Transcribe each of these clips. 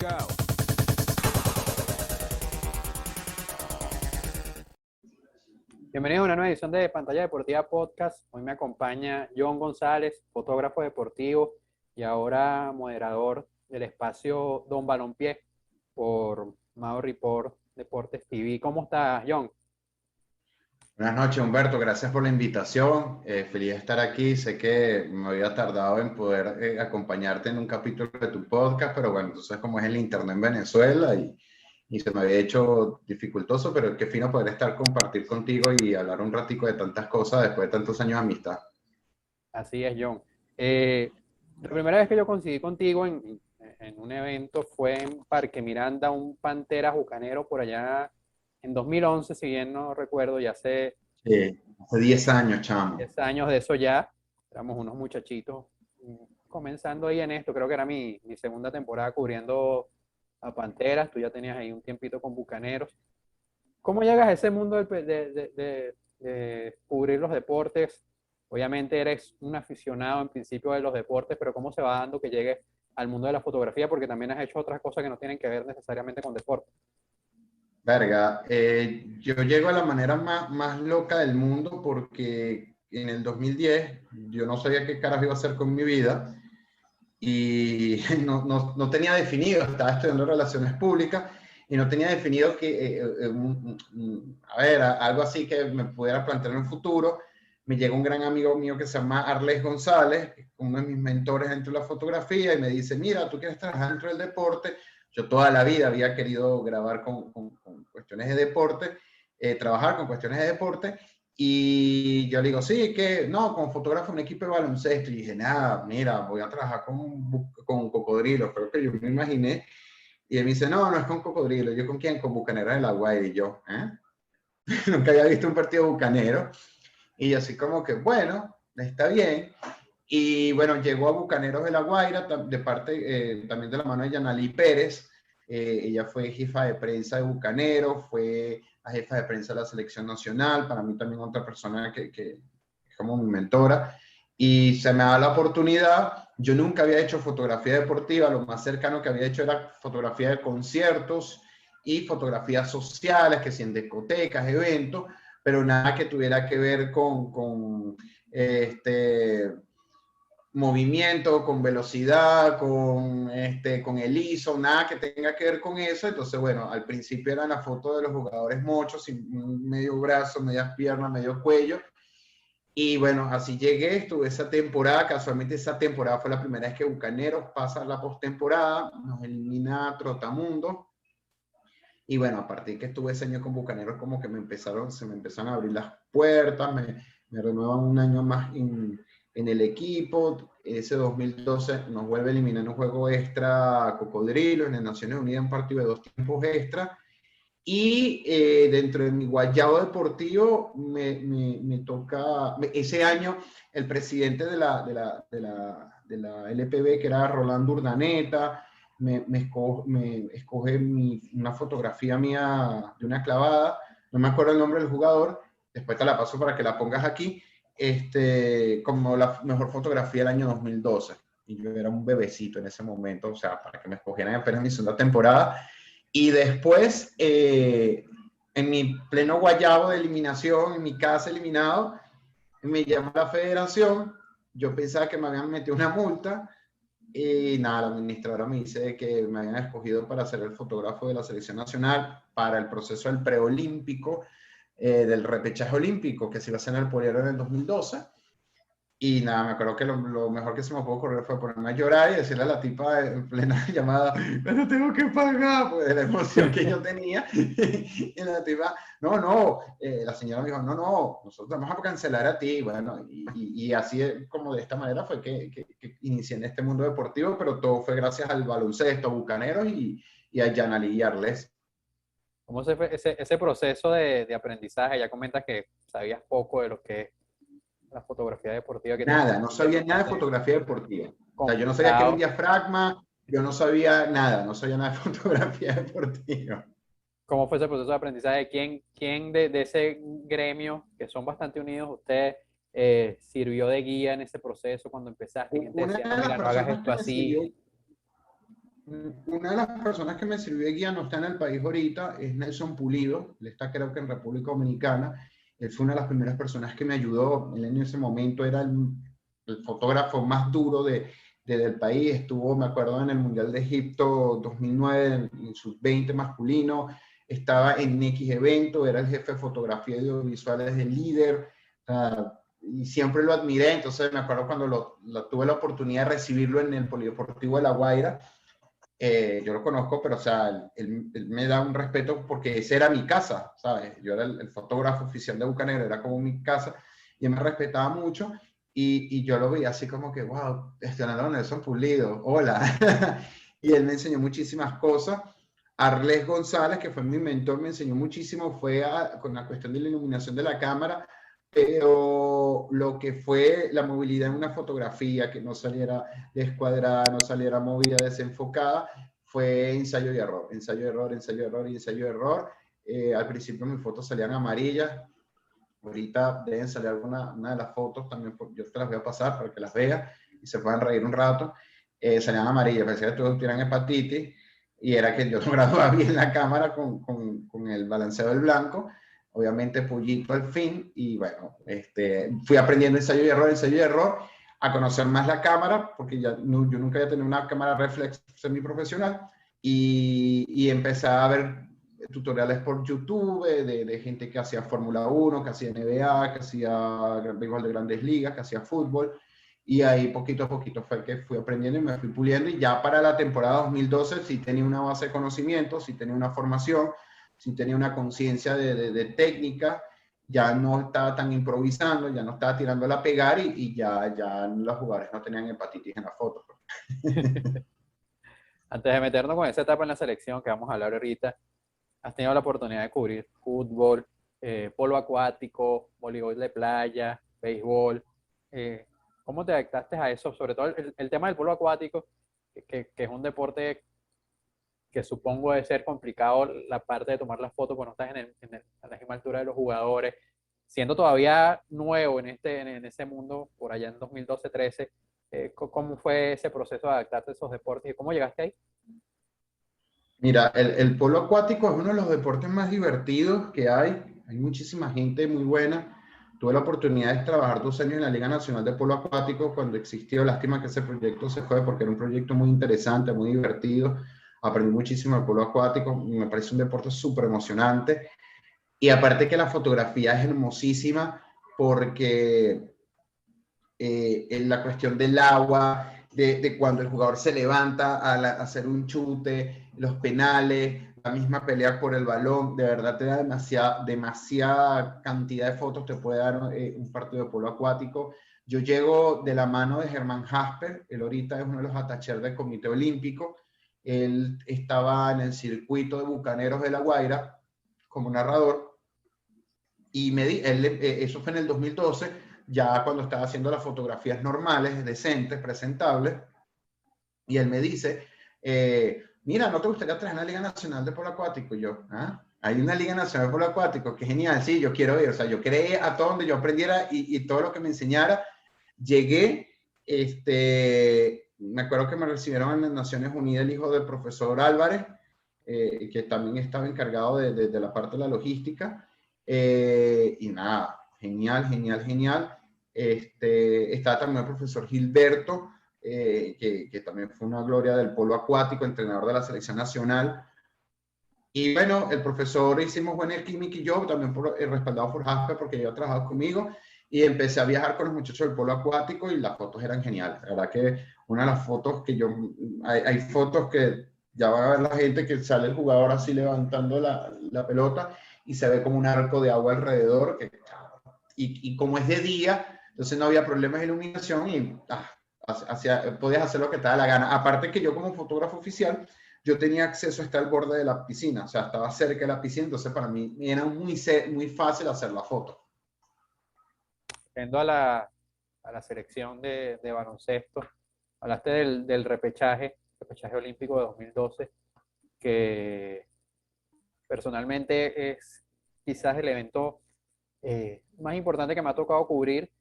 Go. Bienvenidos a una nueva edición de Pantalla Deportiva Podcast. Hoy me acompaña John González, fotógrafo deportivo y ahora moderador del espacio Don Balompié por Mao Report Deportes TV. ¿Cómo estás, John? Buenas noches, Humberto. Gracias por la invitación. Feliz de estar aquí. Sé que me había tardado en poder acompañarte en un capítulo de tu podcast, pero bueno, tú sabes cómo es el internet en Venezuela y se me había hecho dificultoso, pero qué fino poder compartir contigo y hablar un ratico de tantas cosas después de tantos años de amistad. Así es, John. La primera vez que yo coincidí contigo en un evento fue en Parque Miranda, un Pantera Jucanero por allá en 2011, si bien no recuerdo, ya hace Hace 10 años, chamo. 10 años de eso ya. Éramos unos muchachitos comenzando ahí en esto. Creo que era mi segunda temporada cubriendo a Panteras. Tú ya tenías ahí un tiempito con Bucaneros. ¿Cómo llegas a ese mundo de cubrir los deportes? Obviamente eres un aficionado en principio de los deportes, pero ¿cómo se va dando que llegues al mundo de la fotografía? Porque también has hecho otras cosas que no tienen que ver necesariamente con deporte. Verga, yo llego a la manera más loca del mundo porque en el 2010 yo no sabía qué carajo iba a hacer con mi vida y no tenía definido, estaba estudiando relaciones públicas y no tenía definido algo así que me pudiera plantear en un futuro. Me llega un gran amigo mío que se llama Arles González, uno de mis mentores dentro de la fotografía, y me dice, mira, tú quieres trabajar dentro del deporte. Yo toda la vida había querido grabar con cuestiones de deporte, trabajar con cuestiones de deporte, y yo le digo, sí, que no, como fotógrafo en un equipo de baloncesto. Y dije, nada, mira, voy a trabajar con cocodrilos, creo que yo me imaginé. Y él me dice, no, no es con cocodrilos. ¿Yo con quién? Con Bucaneros de La Guaira. Y yo, nunca había visto un partido bucanero. Y yo así como que, bueno, está bien. Y bueno, llegó a Bucaneros de La Guaira, de parte también de la mano de Yanalí Pérez. Ella fue jefa de prensa de Bucaneros, fue la jefa de prensa de la selección nacional, para mí también otra persona que es como mi mentora. Y se me da la oportunidad. Yo nunca había hecho fotografía deportiva, lo más cercano que había hecho era fotografía de conciertos y fotografías sociales, que si en discotecas, eventos, pero nada que tuviera que ver con movimiento, con velocidad, con el ISO, nada que tenga que ver con eso. Entonces, bueno, al principio eran las fotos de los jugadores mochos, sin medio brazo, medias piernas, medio cuello. Y bueno, así llegué, estuve esa temporada, casualmente esa temporada fue la primera vez que Bucaneros pasa la postemporada, nos elimina Trotamundo. Y bueno, a partir que estuve ese año con Bucaneros, como que se me empezaron a abrir las puertas, me renuevan un año más en el equipo. Ese 2012 nos vuelve a eliminar en un juego extra Cocodrilo en las Naciones Unidas, un partido de 2 tiempos extra. Y dentro de mi guayabo deportivo me toca, ese año el presidente de la LPB, que era Rolando Urdaneta, me escoge una fotografía mía de una clavada, no me acuerdo el nombre del jugador, después te la paso para que la pongas aquí, como la mejor fotografía del año 2012. Y yo era un bebecito en ese momento, o sea, para que me escogieran apenas mi segunda temporada. Y después, en mi pleno guayabo de eliminación, en mi casa eliminado, me llama la federación. Yo pensaba que me habían metido una multa. Y nada, la administradora me dice que me habían escogido para ser el fotógrafo de la selección nacional para el proceso del preolímpico, del repechaje olímpico que se iba a hacer en el Poliedro en el 2012. Y nada, me acuerdo que lo mejor que se me pudo ocurrir fue ponerme a llorar y decirle a la tipa en plena llamada, no tengo que pagar, pues de la emoción que yo tenía. Y la tipa, la señora me dijo, no, nosotros vamos a cancelar a ti. Bueno, y así como de esta manera fue que inicié en este mundo deportivo, pero todo fue gracias al baloncesto, a Bucaneros y a Yanali y Arles. ¿Cómo se fue ese proceso de aprendizaje? Ya comentas que sabías poco de lo que es la fotografía deportiva. Que Nada, no sabía nada de bastante fotografía deportiva. O sea, yo no sabía qué era un complicado. diafragma, yo no sabía nada, no sabía nada de fotografía deportiva. ¿Cómo fue ese proceso de aprendizaje? ¿Quién de ese gremio, que son bastante unidos, usted sirvió de guía en ese proceso cuando empezaste? ¿Quién te Una decía, no, de las mira, no hagas personas esto que me sirvió, así? Una de las personas que me sirvió de guía no está en el país ahorita, es Nelson Pulido, él está creo que en República Dominicana. Él fue una de las primeras personas que me ayudó. Él en ese momento era el fotógrafo más duro del país. Estuvo, me acuerdo, en el Mundial de Egipto 2009, en sub-20 masculino. Estaba en X evento, era el jefe de fotografía y audiovisuales del líder. Y siempre lo admiré. Entonces me acuerdo cuando tuve la oportunidad de recibirlo en el Polideportivo de La Guaira. Yo lo conozco, pero o sea, él me da un respeto porque esa era mi casa, ¿sabes? Yo era el fotógrafo oficial de Bucanero, era como mi casa, y él me respetaba mucho, y yo lo veía así como que, wow, hablando de Nelson Pulido, hola. Y él me enseñó muchísimas cosas. Arles González, que fue mi mentor, me enseñó muchísimo, con la cuestión de la iluminación de la cámara, pero lo que fue la movilidad en una fotografía, que no saliera descuadrada, no saliera movida, desenfocada, fue ensayo y error, ensayo, error, ensayo, error y ensayo, error. Al principio mis fotos salían amarillas, ahorita deben salir una de las fotos también, yo te las voy a pasar para que las veas y se puedan reír un rato. Salían amarillas, parecía que todos tuvieran hepatitis, y era que yo no grababa bien la cámara con el balanceo del blanco, obviamente pollito al fin, y bueno, fui aprendiendo ensayo y error, a conocer más la cámara, porque ya no, yo nunca había tenido una cámara reflex semiprofesional, y empecé a ver tutoriales por YouTube de gente que hacía Fórmula 1, que hacía NBA, que hacía béisbol de grandes ligas, que hacía fútbol, y ahí poquito a poquito fue que fui aprendiendo y me fui puliendo, y ya para la temporada 2012 sí tenía una base de conocimiento, sí tenía una formación, sí tenía una conciencia de técnica, ya no estaba tan improvisando, ya no estaba tirándola a pegar, y ya los jugadores no tenían hepatitis en la foto. Antes de meternos con esa etapa en la selección que vamos a hablar ahorita, has tenido la oportunidad de cubrir fútbol, polo acuático, voleibol de playa, béisbol. Eh, ¿Cómo te adaptaste a eso? Sobre todo el tema del polo acuático, que es un deporte que supongo debe ser complicado la parte de tomar las fotos cuando estás a la misma altura de los jugadores. Siendo todavía nuevo en ese mundo, por allá en 2012-13, ¿cómo fue ese proceso de adaptarte a esos deportes y cómo llegaste ahí? Mira, el polo acuático es uno de los deportes más divertidos que hay. Hay muchísima gente muy buena. Tuve la oportunidad de trabajar 2 años en la Liga Nacional de Polo Acuático cuando existió. Lástima que ese proyecto se fue porque era un proyecto muy interesante, muy divertido. Aprendí muchísimo del polo acuático. Me parece un deporte súper emocionante. Y aparte que la fotografía es hermosísima porque en la cuestión del agua, de cuando el jugador se levanta a hacer un chute, los penales, la misma pelea por el balón, de verdad te da demasiada cantidad de fotos, te puede dar un partido de polo acuático. Yo llego de la mano de Germán Jasper, él ahorita es uno de los attachers del Comité Olímpico, él estaba en el circuito de Bucaneros de La Guaira como narrador, y eso fue en el 2012, ya cuando estaba haciendo las fotografías normales, decentes, presentables, y él me dice, mira, ¿no te gustaría traer una Liga Nacional de Polo Acuático? Y yo, ¿ah? Hay una Liga Nacional de Polo Acuático, qué genial, sí, yo quiero ir, o sea, yo quería ir a todo donde yo aprendiera y todo lo que me enseñara. Llegué, me acuerdo que me recibieron en las Naciones Unidas el hijo del profesor Álvarez, que también estaba encargado de la parte de la logística, y nada, genial, genial, genial. Está también el profesor Gilberto, que también fue una gloria del polo acuático, entrenador de la selección nacional. Y bueno, el profesor, hicimos buena química, y yo también respaldado por Jasper porque ella ha trabajado conmigo, y empecé a viajar con los muchachos del polo acuático y las fotos eran geniales. La verdad que una de las fotos hay fotos que ya van a ver la gente que sale el jugador así levantando la pelota y se ve como un arco de agua alrededor, y como es de día, entonces no había problemas de iluminación, y podías hacer lo que te da la gana. Aparte que yo como fotógrafo oficial, yo tenía acceso hasta el borde de la piscina, o sea, estaba cerca de la piscina, entonces para mí era muy fácil hacer la foto. Yendo a la selección de baloncesto, hablaste del repechaje olímpico de 2012, que personalmente es quizás el evento más importante que me ha tocado cubrir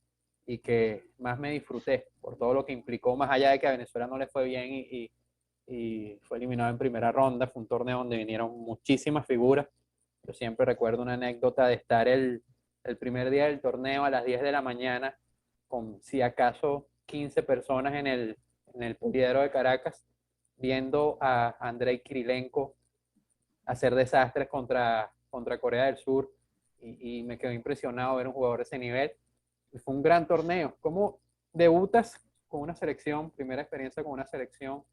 y que más me disfruté por todo lo que implicó, más allá de que a Venezuela no le fue bien y fue eliminado en primera ronda. Fue un torneo donde vinieron muchísimas figuras. Yo siempre recuerdo una anécdota de estar el primer día del torneo a las 10 de la mañana con, si acaso, 15 personas en el Poliedro de Caracas, viendo a Andrei Kirilenko hacer desastres contra Corea del Sur, y me quedé impresionado ver un jugador de ese nivel. Y fue un gran torneo. ¿Cómo debutas con una selección, primera experiencia con una selección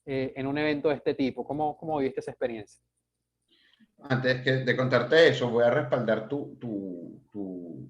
en un evento de este tipo? ¿Cómo viviste esa experiencia? De contarte eso, voy a respaldar tu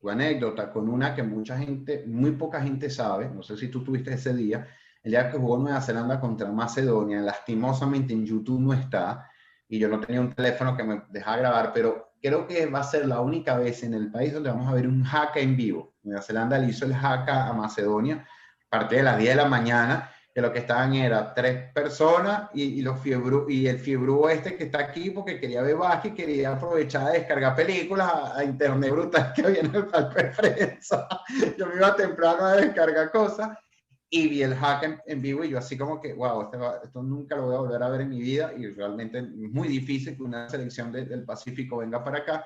anécdota con una que mucha gente, muy poca gente sabe. No sé si tú tuviste ese día, el día que jugó Nueva Zelanda contra Macedonia. Lastimosamente en YouTube no está y yo no tenía un teléfono que me dejara grabar, pero creo que va a ser la única vez en el país donde vamos a ver un haka en vivo. Nueva Zelanda le hizo el haka a Macedonia a partir de las 10 de la mañana, que lo que estaban era 3 personas y el fiebru este que está aquí porque quería ver básquet, quería aprovechar de descargar películas a internet brutal que había en el palco de prensa. Yo me iba temprano a descargar cosas y vi el hack en vivo y yo así como que, wow, esto nunca lo voy a volver a ver en mi vida, y realmente es muy difícil que una selección del Pacífico venga para acá,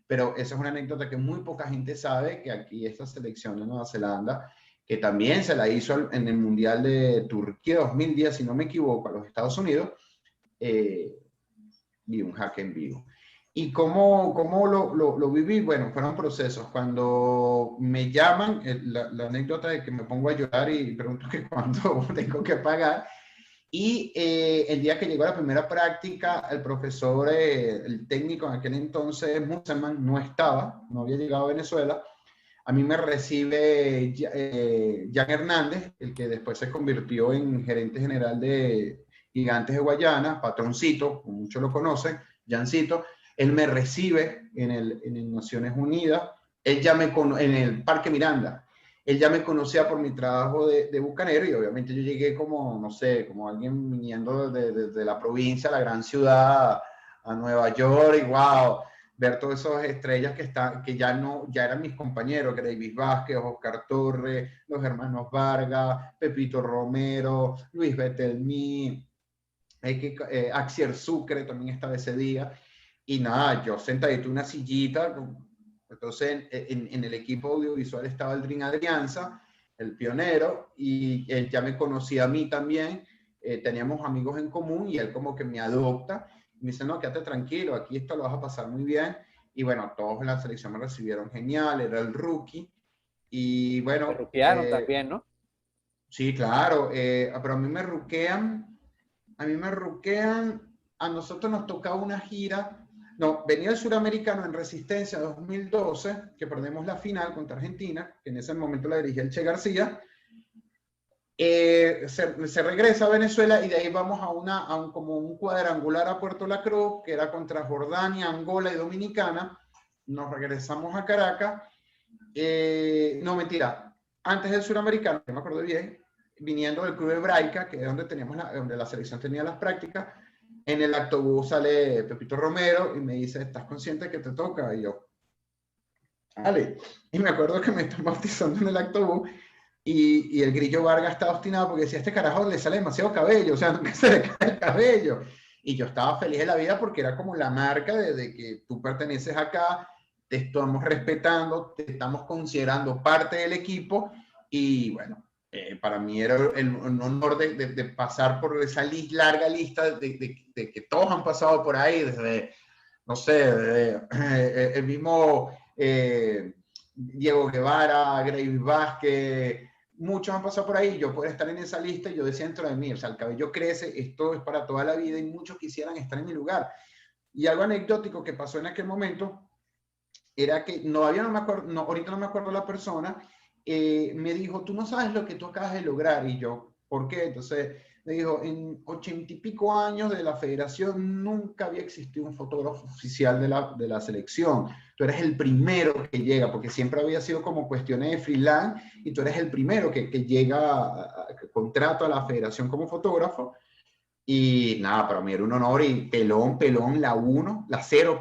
pero esa es una anécdota que muy poca gente sabe, que aquí esta selección de Nueva Zelanda, que también se la hizo en el Mundial de Turquía 2010, si no me equivoco, a los Estados Unidos, vi un hack en vivo. ¿Y cómo lo viví? Bueno, fueron procesos. Cuando me llaman, la anécdota de que me pongo a llorar y pregunto que cuánto tengo que pagar, y el día que llegó la primera práctica, el profesor, el técnico en aquel entonces, Musselman, no estaba, no había llegado a Venezuela. A mí me recibe Jan Hernández, el que después se convirtió en gerente general de Gigantes de Guayana, patroncito, como muchos lo conocen, Jancito. Él me recibe en Naciones Unidas, en el Parque Miranda. Él ya me conocía por mi trabajo de bucanero, y obviamente yo llegué como, no sé, como alguien viniendo de la provincia a la gran ciudad, a Nueva York, y wow, ver todas esas estrellas que ya eran mis compañeros, que David Vázquez, Oscar Torres, los hermanos Vargas, Pepito Romero, Luis Betelmí, Axier Sucre también estaba ese día. Y nada, yo sentadito en una sillita. Entonces en el equipo audiovisual estaba el Dream Adrianza, el pionero, y él ya me conocía a mí también. Teníamos amigos en común y él como que me adopta. Me dice, no, quédate tranquilo, aquí esto lo vas a pasar muy bien. Y bueno, todos en la selección me recibieron genial, era el rookie. Y Te bueno, ruquearon también, ¿no? sí, claro, pero a mí me ruquean, a nosotros nos tocaba una gira. No, venía el Suramericano en Resistencia 2012, que perdemos la final contra Argentina, que en ese momento la dirigía el Che García. Se regresa a Venezuela y de ahí vamos como un cuadrangular a Puerto La Cruz, que era contra Jordania, Angola y Dominicana. Nos regresamos a Caracas. No, mentira. Antes del Suramericano, que me acuerdo bien, viniendo del Club Hebraica, que es donde la selección tenía las prácticas, en el autobús sale Pepito Romero y me dice, ¿estás consciente que te toca? Y yo, dale. Y me acuerdo que me están bautizando en el autobús y el Grillo Vargas estaba obstinado porque decía, a este carajo le sale demasiado cabello, o sea, nunca se le cae el cabello. Y yo estaba feliz de la vida porque era como la marca de que tú perteneces acá, te estamos respetando, te estamos considerando parte del equipo. Y bueno, para mí era un honor de pasar por esa larga lista de que todos han pasado por ahí, desde, no sé, el mismo Diego Guevara, Gravis Vázquez, muchos han pasado por ahí. Yo puedo estar en esa lista y yo decía dentro de mí, o sea, el cabello crece, esto es para toda la vida y muchos quisieran estar en mi lugar. Y algo anecdótico que pasó en aquel momento era que ahorita no me acuerdo la persona, me dijo, tú no sabes lo que tú acabas de lograr. Y yo, ¿por qué? Entonces me dijo, en 80 y pico años de la federación nunca había existido un fotógrafo oficial de la selección. Tú eres el primero que llega, porque siempre había sido como cuestiones de freelance, y tú eres el primero que llega a contrato a la federación como fotógrafo. Y nada, para mí era un honor, y pelón, la cero.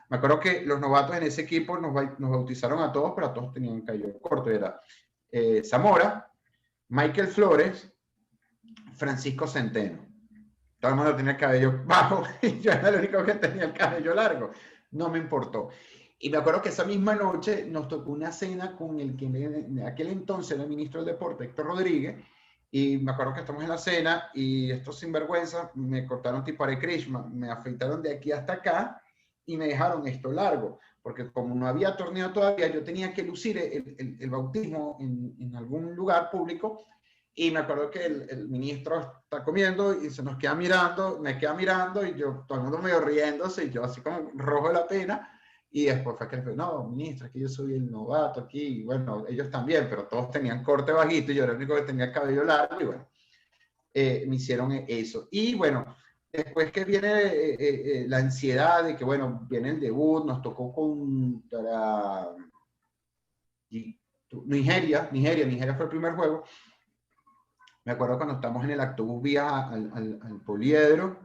Me acuerdo que los novatos en ese equipo nos bautizaron a todos, pero a todos tenían cabello corto. Era Zamora, Michael Flores, Francisco Centeno. Todo el mundo tenía el cabello bajo y yo era el único que tenía el cabello largo. No me importó. Y me acuerdo que esa misma noche nos tocó una cena con el que en aquel entonces era el ministro del Deporte, Héctor Rodríguez, y me acuerdo que estamos en la cena y estos sinvergüenzas me cortaron tipo Hare Krishna, me afeitaron de aquí hasta acá y me dejaron esto largo, porque como no había torneo todavía, yo tenía que lucir el bautismo en algún lugar público. Y me acuerdo que el ministro está comiendo y se nos queda mirando, me queda mirando y yo, todo el mundo medio riéndose y yo así como rojo de la pena. Y después fue que le dije, no, ministro, es que yo soy el novato aquí. Y bueno, ellos también, pero todos tenían corte bajito y yo era el único que tenía el cabello largo y bueno, me hicieron eso. Y bueno, después que viene la ansiedad de que bueno, viene el debut, nos tocó contra Nigeria fue el primer juego. Me acuerdo cuando estamos en el autobús vía al Poliedro,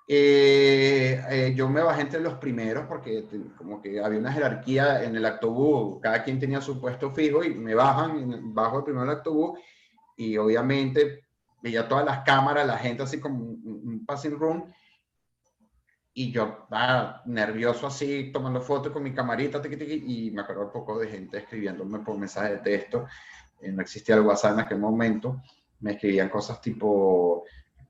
yo me bajé entre los primeros porque como que había una jerarquía en el autobús, cada quien tenía su puesto fijo y me bajo el primero del autobús y obviamente veía todas las cámaras, la gente así como un passing room y yo nervioso así tomando fotos con mi camarita y me acuerdo un poco de gente escribiéndome por mensaje de texto. No existía el WhatsApp en aquel momento, me escribían cosas tipo,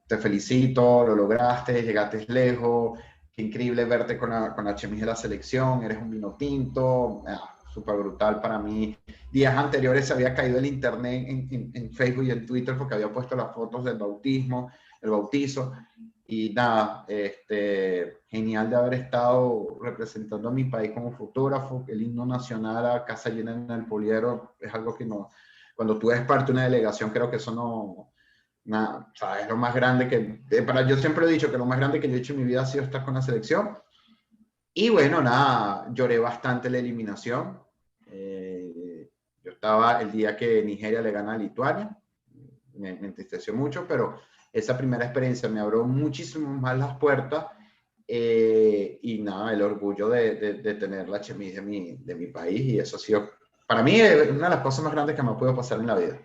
te felicito, lo lograste, llegaste lejos, qué increíble verte con la chemise de la selección, eres un vino tinto, súper brutal para mí. Días anteriores se había caído el internet en Facebook y en Twitter porque había puesto las fotos del bautismo, el bautizo, y nada, genial de haber estado representando a mi país como fotógrafo, el himno nacional a casa llena en el Poliedro es algo que no, cuando tú eres parte de una delegación, creo que eso no, nada, o sea, es lo más grande yo siempre he dicho que lo más grande que yo he hecho en mi vida ha sido estar con la selección. Y bueno, nada, lloré bastante la eliminación. Yo estaba el día que Nigeria le gana a Lituania, me entristeció mucho, pero esa primera experiencia me abrió muchísimo más las puertas y nada, el orgullo de tener la chemise de mi país y eso ha sido, para mí, una de las cosas más grandes que me pudo pasar en la vida.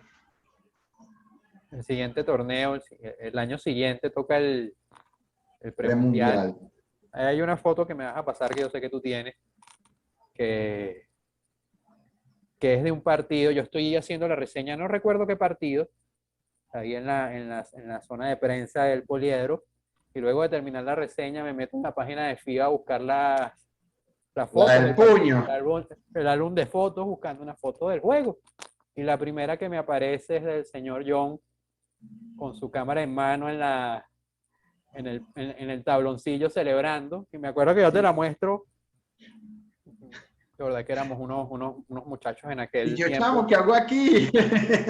El siguiente torneo, el año siguiente toca el premundial. Premundial. Hay una foto que me vas a pasar que yo sé que tú tienes, que es de un partido. Yo estoy haciendo la reseña, no recuerdo qué partido, ahí en la zona de prensa del Poliedro, y luego de terminar la reseña me meto en la página de FIBA a buscar las fotos, La del puño. el álbum de fotos, buscando una foto del juego. Y la primera que me aparece es del señor John con su cámara en mano en el tabloncillo celebrando. Y me acuerdo que yo te la muestro. De verdad que éramos unos muchachos en aquel Y yo, tiempo. chamo, ¿qué hago aquí?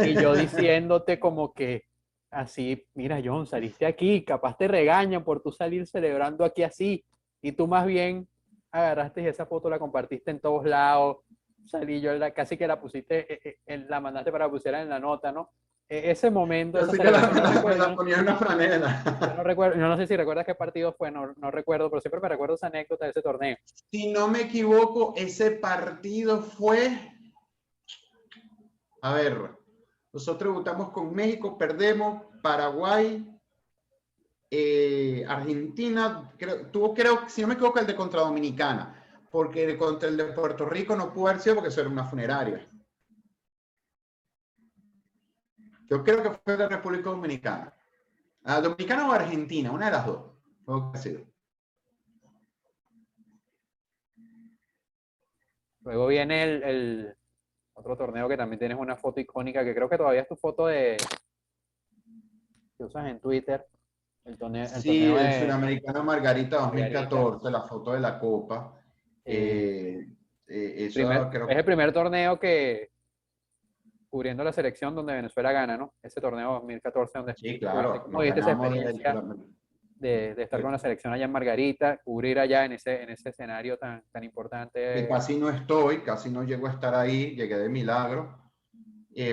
Y yo diciéndote como que así, mira John, saliste aquí, capaz te regañan por tú salir celebrando aquí así. Y tú más bien agarraste y esa foto la compartiste en todos lados. Salí yo, casi que la pusiste, la mandaste para que pusieran en la nota, ¿no? Ese momento, Yo esa sé que celebración, la ponía en una franela. yo no recuerdo, yo no sé si recuerdas qué partido fue, no recuerdo, pero siempre me recuerdo esa anécdota de ese torneo. Si no me equivoco, ese partido fue, a ver, nosotros votamos con México, perdemos, Paraguay, Argentina, creo, si no me equivoco, el de contra Dominicana, porque contra el de Puerto Rico no pudo haber sido porque eso era una funeraria. Yo creo que fue de República Dominicana. Dominicana o Argentina, una de las dos. Fue que ha sido. Luego viene el otro torneo que también tienes una foto icónica, que creo que todavía es tu foto que usas en Twitter. Sí, torneo el de Sudamericano Margarita 2014, Margarita. la foto de la Copa. Eso creo Es que... el primer torneo que, cubriendo la selección, donde Venezuela gana, ¿no? Ese torneo 2014, donde Sí, tuviste, claro, ¿cómo nos viste esa ganamos experiencia de estar con la selección allá en Margarita, cubrir allá en ese escenario tan importante? casi no casi no llego a estar ahí, llegué de milagro,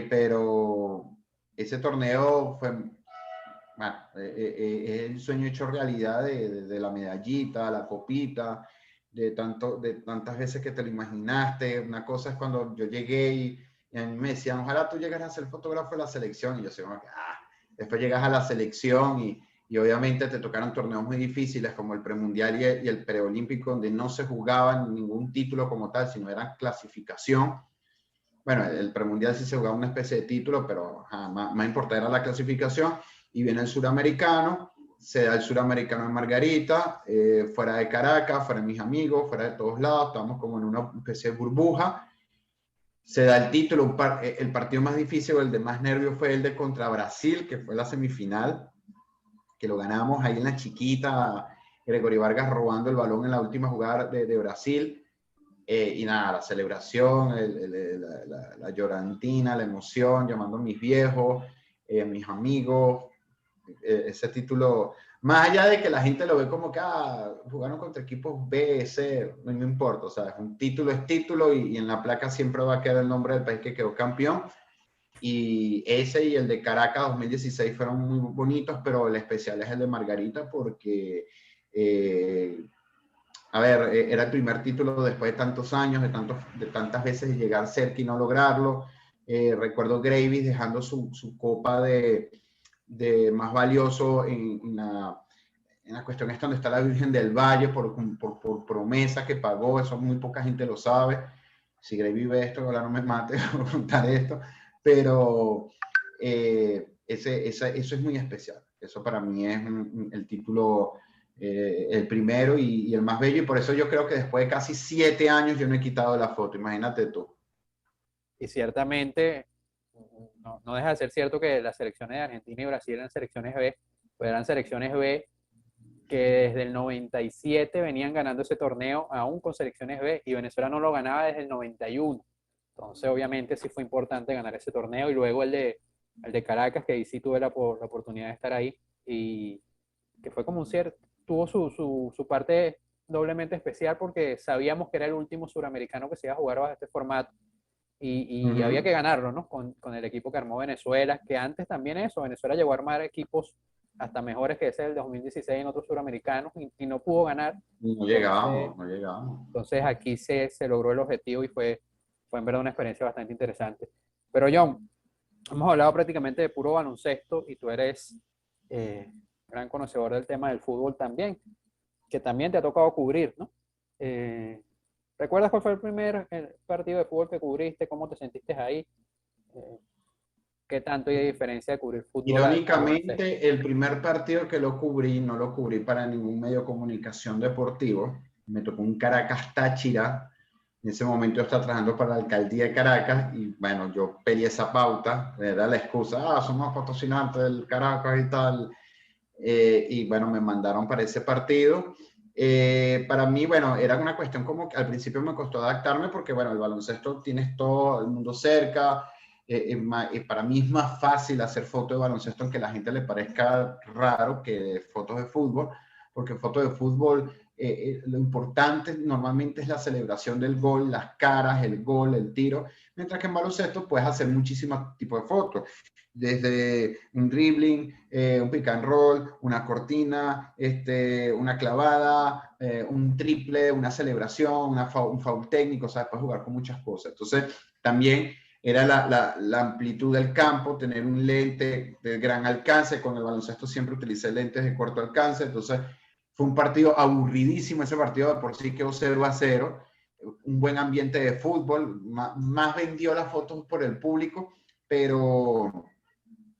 pero ese torneo fue, bueno, el sueño hecho realidad de la medallita, la copita, de tantas veces que te lo imaginaste. Una cosa es cuando yo llegué y a mí me decían, ojalá tú llegaras a ser fotógrafo de la selección, y yo soy como que, después llegas a la selección y obviamente te tocaron torneos muy difíciles como el premundial y el preolímpico, donde no se jugaba ningún título como tal, sino era clasificación. Bueno, el premundial sí se jugaba una especie de título, pero más importante era la clasificación. Y viene el suramericano, se da el suramericano en Margarita, fuera de Caracas, fuera de mis amigos, fuera de todos lados, estábamos como en una especie de burbuja. Se da el título, el partido más difícil o el de más nervios fue el de contra Brasil, que fue la semifinal, que lo ganamos ahí en la chiquita, Gregorio Vargas robando el balón en la última jugada de Brasil. Y nada, la celebración, la llorantina, la emoción, llamando a mis viejos, mis amigos, ese título, más allá de que la gente lo ve como que jugaron contra equipos B, C, no me importa, o sea, un título es título y en la placa siempre va a quedar el nombre del país que quedó campeón. Y ese y el de Caracas 2016 fueron muy bonitos, pero el especial es el de Margarita porque, a ver, era el primer título después de tantos años, de tantas veces llegar cerca y no lograrlo. Recuerdo Gravis dejando su copa de más valioso en la cuestión esta donde está la Virgen del Valle por promesa que pagó, eso muy poca gente lo sabe. Si Gravy ve esto, ahora no me mate por contar esto, pero eso es muy especial. Eso para mí es el título, el primero y el más bello, y por eso yo creo que después de casi 7 años yo no he quitado la foto, imagínate tú. Y ciertamente no deja de ser cierto que las selecciones de Argentina y Brasil eran selecciones B, pues eran selecciones B que desde el 97 venían ganando ese torneo aún con selecciones B y Venezuela no lo ganaba desde el 91. Entonces obviamente sí fue importante ganar ese torneo y luego el de Caracas, que ahí sí tuve la oportunidad de estar ahí y que fue como un cierto, tuvo su parte doblemente especial porque sabíamos que era el último suramericano que se iba a jugar bajo este formato y había que ganarlo, ¿no? Con el equipo que armó Venezuela, que antes también eso, Venezuela llegó a armar equipos hasta mejores que ese del 2016 en otros suramericanos y no pudo ganar. No Entonces, llegamos, no llegamos. entonces aquí se logró el objetivo y fue en verdad una experiencia bastante interesante. Pero John, hemos hablado prácticamente de puro baloncesto y tú eres gran conocedor del tema del fútbol también, que también te ha tocado cubrir, ¿no? Eh, ¿Recuerdas cuál fue el partido de fútbol que cubriste? ¿Cómo te sentiste ahí? Eh, ¿Qué tanto hay diferencia de cubrir fútbol a baloncesto? Irónicamente, el primer partido que lo cubrí, no lo cubrí para ningún medio de comunicación deportivo. Me tocó un Caracas Táchira. En ese momento yo estaba trabajando para la alcaldía de Caracas y bueno, yo pedí esa pauta, era la excusa, somos patrocinantes del Caracas y tal. Y bueno, me mandaron para ese partido. Para mí, bueno, era una cuestión como que al principio me costó adaptarme porque, bueno, el baloncesto tienes todo el mundo cerca. Para mí es más fácil hacer fotos de baloncesto aunque a la gente le parezca raro que fotos de fútbol, porque fotos de fútbol lo importante normalmente es la celebración del gol, las caras, el gol, el tiro, mientras que en baloncesto puedes hacer muchísimos tipos de fotos desde un dribbling, un pick and roll, una cortina, una clavada, un triple, una celebración, un foul técnico, o sea, puedes jugar con muchas cosas. Entonces, también era la amplitud del campo, tener un lente de gran alcance, con el baloncesto siempre utilicé lentes de corto alcance, entonces fue un partido aburridísimo, ese partido de por sí quedó 0-0, un buen ambiente de fútbol, más vendió las fotos por el público, pero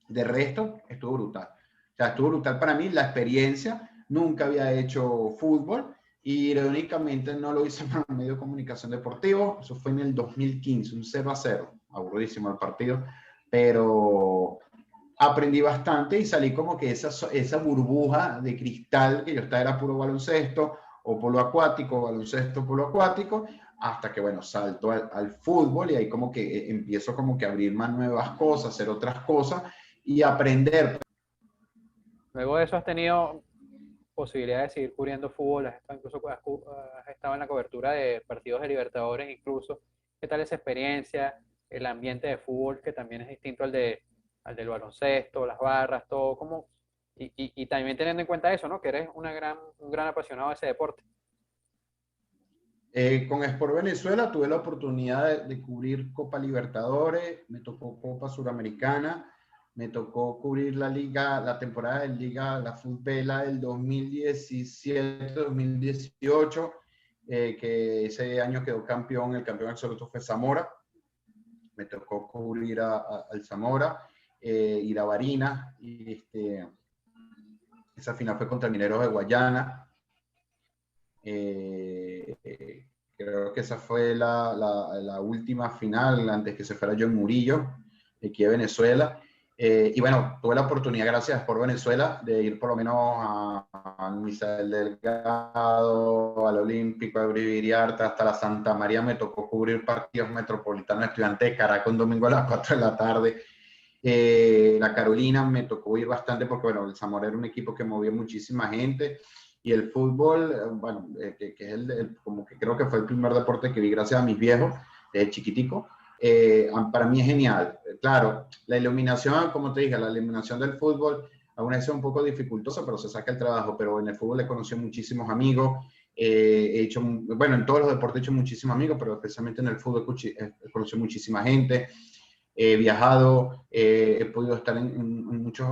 de resto, estuvo brutal. O sea, estuvo brutal para mí la experiencia. Nunca había hecho fútbol y irónicamente no lo hice para un medio de comunicación deportivo. Eso fue en el 2015, un 0-0. Aburridísimo el partido, pero aprendí bastante y salí como que esa burbuja de cristal que yo estaba era puro baloncesto o polo acuático, baloncesto, polo acuático, hasta que, bueno, salto al fútbol y ahí como que empiezo como que a abrir más nuevas cosas, hacer otras cosas y aprender. Luego de eso has tenido posibilidad de seguir cubriendo fútbol, has estado en la cobertura de partidos de Libertadores incluso. ¿Qué tal esa experiencia? El ambiente de fútbol que también es distinto al del baloncesto, las barras, todo, como, y también teniendo en cuenta eso, ¿no? Que eres un gran apasionado de ese deporte. Con Sport Venezuela tuve la oportunidad de cubrir Copa Libertadores, me tocó Copa Suramericana, me tocó cubrir la liga, la temporada de liga, la Futbela del 2017-2018, que ese año quedó campeón, el campeón absoluto fue Zamora. Me tocó cubrir al Zamora, ir a Barinas, y esa final fue contra Mineros de Guayana. Creo que esa fue la última final antes que se fuera John Murillo, de aquí de Venezuela. Y bueno, tuve la oportunidad, gracias por Venezuela, de ir por lo menos a Misael Delgado, al Olímpico, a Briviriarta, hasta la Santa María. Me tocó cubrir partidos metropolitanos estudiantes de Caracas un domingo a las 4 de la tarde. La Carolina me tocó ir bastante porque, bueno, el Zamora era un equipo que movía muchísima gente. Y el fútbol, bueno, que es como que creo que fue el primer deporte que vi gracias a mis viejos, chiquitico, para mí es genial. Claro, la iluminación, como te dije, la iluminación del fútbol, aún es un poco dificultosa, pero se saca el trabajo. Pero en el fútbol he conocido muchísimos amigos, he hecho, bueno, en todos los deportes he hecho muchísimos amigos, pero especialmente en el fútbol he conocido muchísima gente. He viajado, he podido estar en muchos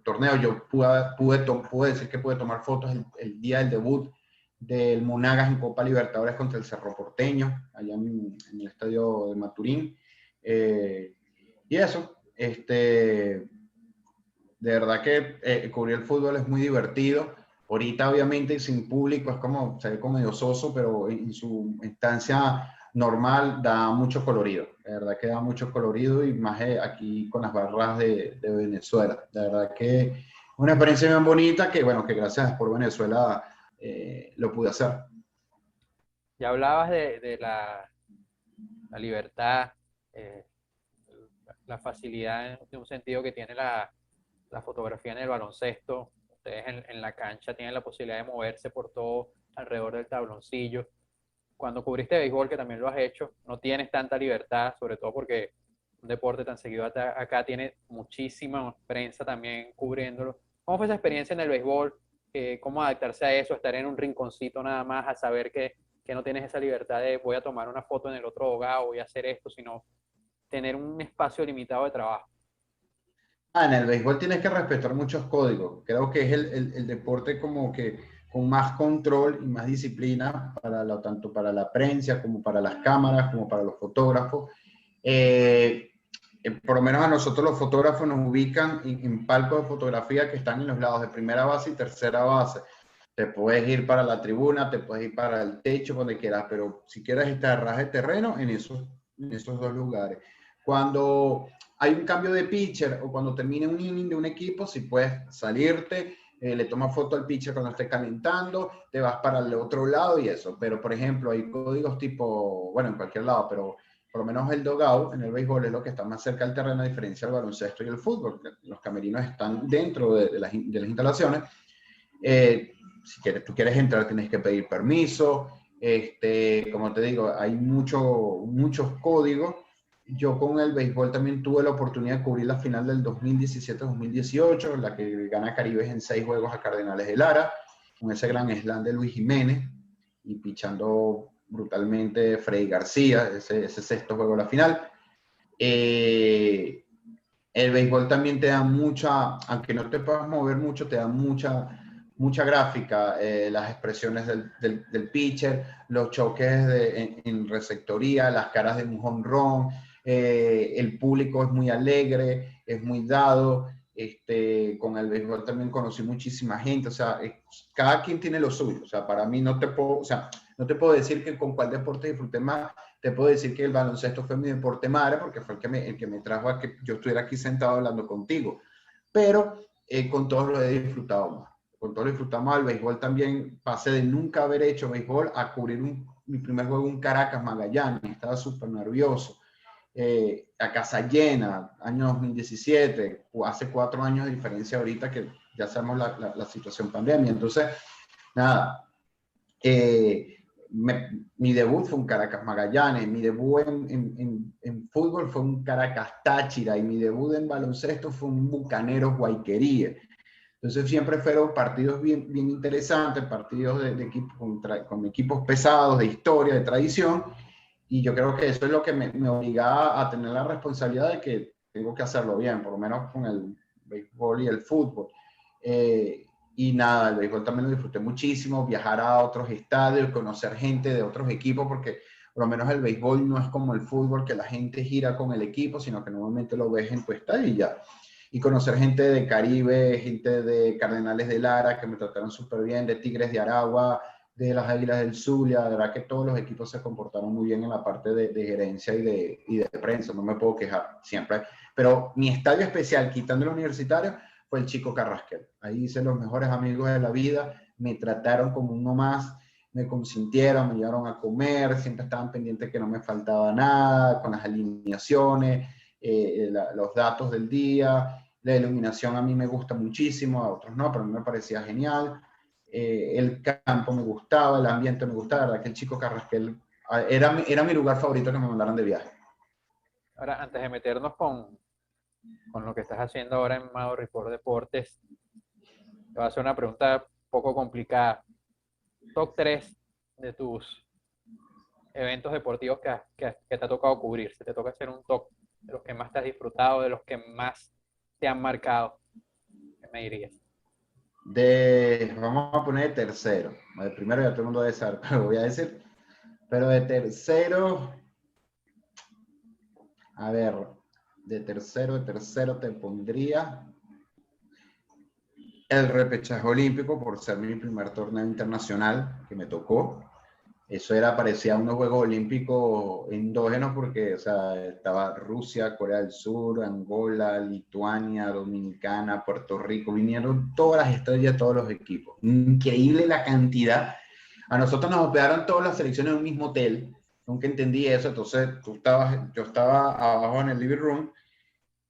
torneos. Yo pude decir que pude tomar fotos el día del debut del Monagas en Copa Libertadores contra el Cerro Porteño, allá en el estadio de Maturín. Y eso, de verdad que cubrir el fútbol es muy divertido. Ahorita, obviamente, sin público es como, se ve como medio soso, pero en su instancia normal da mucho colorido. De verdad que da mucho colorido, y más aquí con las barras de Venezuela. De verdad que una experiencia bien bonita que, bueno, que gracias por Venezuela lo pude hacer. Ya hablabas de la libertad, eh, la facilidad de un sentido que tiene la fotografía en el baloncesto. Ustedes en la cancha tienen la posibilidad de moverse por todo alrededor del tabloncillo. Cuando cubriste béisbol, que también lo has hecho, no tienes tanta libertad, sobre todo porque un deporte tan seguido acá tiene muchísima prensa también cubriéndolo. ¿Cómo fue esa experiencia en el béisbol? ¿Cómo adaptarse a eso, estar en un rinconcito nada más, a saber que no tienes esa libertad de voy a tomar una foto en el otro hogado, voy a hacer esto, sino tener un espacio limitado de trabajo? En el béisbol tienes que respetar muchos códigos. Creo que es el deporte como que con más control y más disciplina tanto para la prensa como para las cámaras, como para los fotógrafos. Por lo menos a nosotros los fotógrafos nos ubican en palcos de fotografía que están en los lados de primera base y tercera base. Te puedes ir para la tribuna, te puedes ir para el techo, donde quieras, pero si quieres estar a ras de terreno, en esos dos lugares. Cuando hay un cambio de pitcher o cuando termine un inning de un equipo, si puedes salirte, le tomas foto al pitcher cuando esté calentando, te vas para el otro lado y eso. Pero, por ejemplo, hay códigos tipo, bueno, en cualquier lado, pero por lo menos el dugout en el béisbol es lo que está más cerca del terreno, a diferencia del baloncesto y el fútbol. Los camerinos están dentro de las instalaciones. Si tú quieres entrar, tienes que pedir permiso. Como te digo, hay muchos códigos. Yo con el béisbol también tuve la oportunidad de cubrir la final del 2017-2018, la que gana Caribes en 6 juegos a Cardenales de Lara, con ese gran slam de Luis Jiménez, y pichando brutalmente Freddy García, ese sexto juego de la final. El béisbol también te da mucha, aunque no te puedas mover mucho, te da mucha gráfica, las expresiones del pitcher, los choques en receptoría, las caras de un jonrón, el público es muy alegre, es muy dado. Con el béisbol también conocí muchísima gente, o sea, cada quien tiene lo suyo. O sea, para mí no te puedo decir que con cuál deporte disfruté más. Te puedo decir que el baloncesto fue mi deporte madre, porque fue el que me trajo a que yo estuviera aquí sentado hablando contigo, pero con todos lo he disfrutado más. Con todo lo disfrutamos. Al béisbol también pasé de nunca haber hecho béisbol a cubrir mi primer juego en Caracas, Magallanes. Estaba súper nervioso. A casa llena, año 2017, hace 4 años de diferencia ahorita que ya sabemos la situación pandemia. Entonces, nada, mi debut fue un Caracas Magallanes, mi debut en fútbol fue un Caracas Táchira, y mi debut en baloncesto fue un Bucaneros Guayquería. Entonces siempre fueron partidos bien interesantes, partidos de equipos con equipos pesados, de historia, de tradición. Y yo creo que eso es lo que me obligaba a tener la responsabilidad de que tengo que hacerlo bien, por lo menos con el béisbol y el fútbol. Y nada, el béisbol también lo disfruté muchísimo, viajar a otros estadios, conocer gente de otros equipos, porque por lo menos el béisbol no es como el fútbol, que la gente gira con el equipo, sino que normalmente lo ves en tu estadio y ya. Y conocer gente de Caribe, gente de Cardenales de Lara, que me trataron súper bien, de Tigres de Aragua, de las Águilas del Zulia. De verdad que todos los equipos se comportaron muy bien en la parte de gerencia y de prensa, no me puedo quejar siempre. Pero mi estadio especial, quitando el universitario, fue el Chico Carrasquel. Ahí hice los mejores amigos de la vida, me trataron como uno más, me consintieron, me llevaron a comer, siempre estaban pendientes que no me faltaba nada, con las alineaciones, los datos del día. La iluminación a mí me gusta muchísimo, a otros no, pero a mí me parecía genial. El campo me gustaba, el ambiente me gustaba, la verdad que el Chico Carrasquel era mi lugar favorito que me mandaran de viaje. Ahora, antes de meternos con lo que estás haciendo ahora en Mao Report Deportes, te voy a hacer una pregunta un poco complicada. Top 3 de tus eventos deportivos que te ha tocado cubrir. Si te toca hacer un top de los que más te has disfrutado, de los que más te han marcado, ¿qué me dirías? Vamos a poner tercero. De primero ya todo el mundo debe saber, pero voy a decir. Pero de tercero, a ver, de tercero te pondría el repechaje olímpico por ser mi primer torneo internacional que me tocó. Eso parecía unos Juegos Olímpicos endógenos porque, o sea, estaba Rusia, Corea del Sur, Angola, Lituania, Dominicana, Puerto Rico, vinieron todas las estrellas de todos los equipos. Increíble la cantidad. A nosotros nos hospedaron todas las selecciones en un mismo hotel. Nunca entendí eso. Entonces, yo estaba abajo en el living room.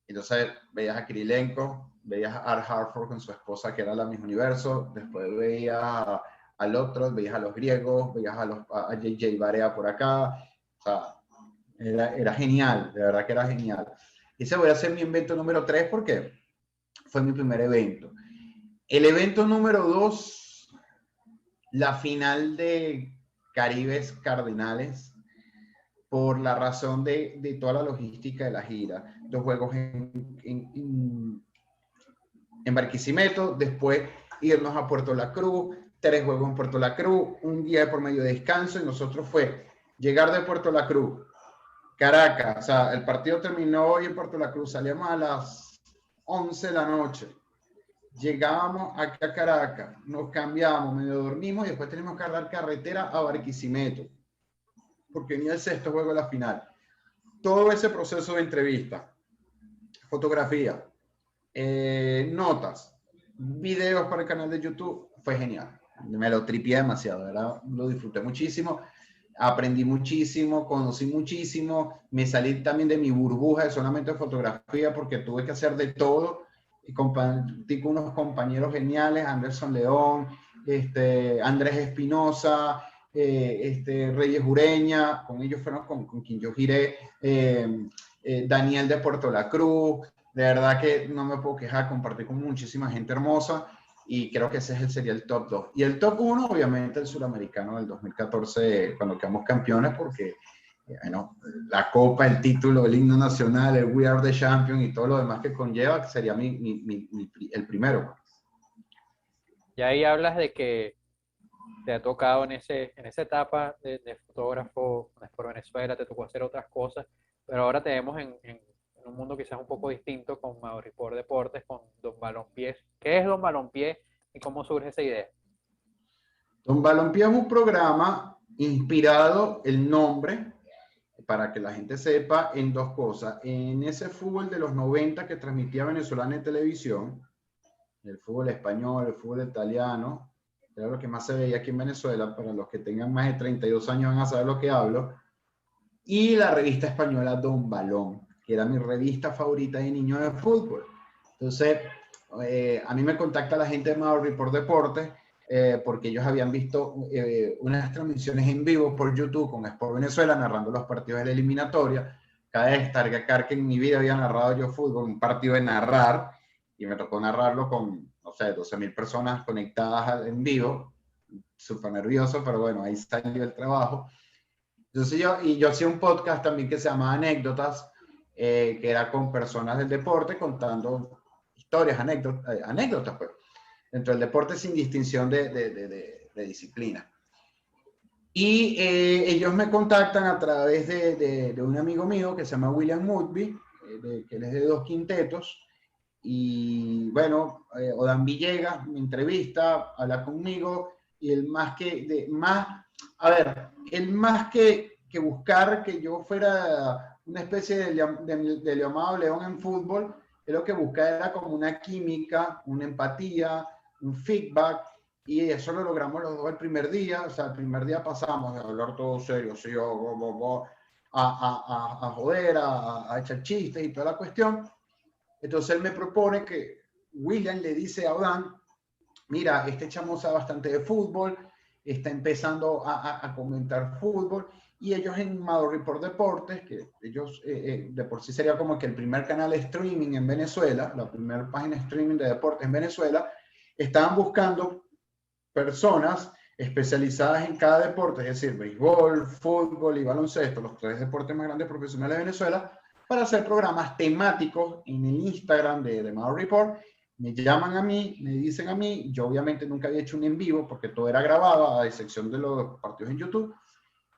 Entonces, veías a Kirilenko, veías a Art Harford con su esposa, que era la Miss Universo. Después veías al otro, veías a los griegos, veías a JJ Barea por acá. O sea, era genial, de verdad que era genial. Ese voy a hacer mi evento número 3 porque fue mi primer evento. El evento número 2, la final de Caribes Cardenales, por la razón de toda la logística de la gira. 2 juegos en Barquisimeto, después irnos a Puerto La Cruz, 3 juegos en Puerto La Cruz, un día por medio de descanso, y nosotros fue llegar de Puerto La Cruz, Caracas, o sea, el partido terminó hoy en Puerto La Cruz, salíamos a las 11 de la noche, llegábamos acá a Caracas, nos cambiamos, medio dormimos y después tenemos que dar carretera a Barquisimeto, porque venía el 6º juego de la final. Todo ese proceso de entrevista, fotografía, notas, videos para el canal de YouTube, fue genial. Me lo tripié demasiado, ¿verdad? Lo disfruté muchísimo, aprendí muchísimo, conocí muchísimo, me salí también de mi burbuja de solamente fotografía porque tuve que hacer de todo y compartí con unos compañeros geniales, Anderson León, Andrés Espinosa, Reyes Ureña, con ellos fueron con quien yo giré, Daniel de Puerto La Cruz. De verdad que no me puedo quejar, compartí con muchísima gente hermosa y creo que ese sería el top 2. Y el top 1, obviamente, el suramericano del 2014, cuando quedamos campeones, porque bueno, la copa, el título, el himno nacional, el We Are the Champion y todo lo demás que conlleva, que sería el primero. Y ahí hablas de que te ha tocado en esa etapa de fotógrafo por Venezuela, te tocó hacer otras cosas, pero ahora te vemos en un mundo quizás un poco distinto con Mao Report Deportes, con Don Balompié. ¿Qué es Don Balompié y cómo surge esa idea? Don Balompié es un programa inspirado, el nombre, para que la gente sepa, en 2 cosas. En ese fútbol de los 90 que transmitía Venezolana en televisión, el fútbol español, el fútbol italiano, era lo que más se veía aquí en Venezuela. Para los que tengan más de 32 años van a saber lo que hablo. Y la revista española Don Balón, que era mi revista favorita de niños de fútbol. Entonces, a mí me contacta la gente de Mao Report Deportes, porque ellos habían visto unas transmisiones en vivo por YouTube con Sport Venezuela narrando los partidos de la eliminatoria. Cabe destacar que en mi vida había narrado yo fútbol, un partido de narrar, y me tocó narrarlo con, no sé, 12,000 personas conectadas en vivo. Súper nervioso, pero bueno, ahí salió el trabajo. Entonces yo hacía un podcast también que se llamaba Anécdotas, que era con personas del deporte contando historias, anécdotas pues, dentro del deporte sin distinción de disciplina. Y ellos me contactan a través de un amigo mío que se llama William Mudby, que él es de Dos Quintetos. Y bueno, Odán Villegas me entrevista, habla conmigo, y el más que, el más que buscar que yo fuera una especie de llamado León en fútbol, es lo que buscaba era como una química, una empatía, un feedback, y eso lo logramos los dos el primer día. O sea, el primer día pasamos de hablar todo serio, sí, a joder, a echar chistes y toda la cuestión. Entonces él me propone que William le dice a Odán, mira, este chamo sabe bastante de fútbol, está empezando a comentar fútbol, y ellos en Mado Report Deportes, que ellos de por sí sería como que el primer canal de streaming en Venezuela, la primera página de streaming de deportes en Venezuela, estaban buscando personas especializadas en cada deporte, es decir, béisbol, fútbol y baloncesto, los tres deportes más grandes profesionales de Venezuela, para hacer programas temáticos en el Instagram de Mado Report. Me llaman a mí, me dicen a mí, yo obviamente nunca había hecho un en vivo porque todo era grabado, a excepción de los partidos en YouTube,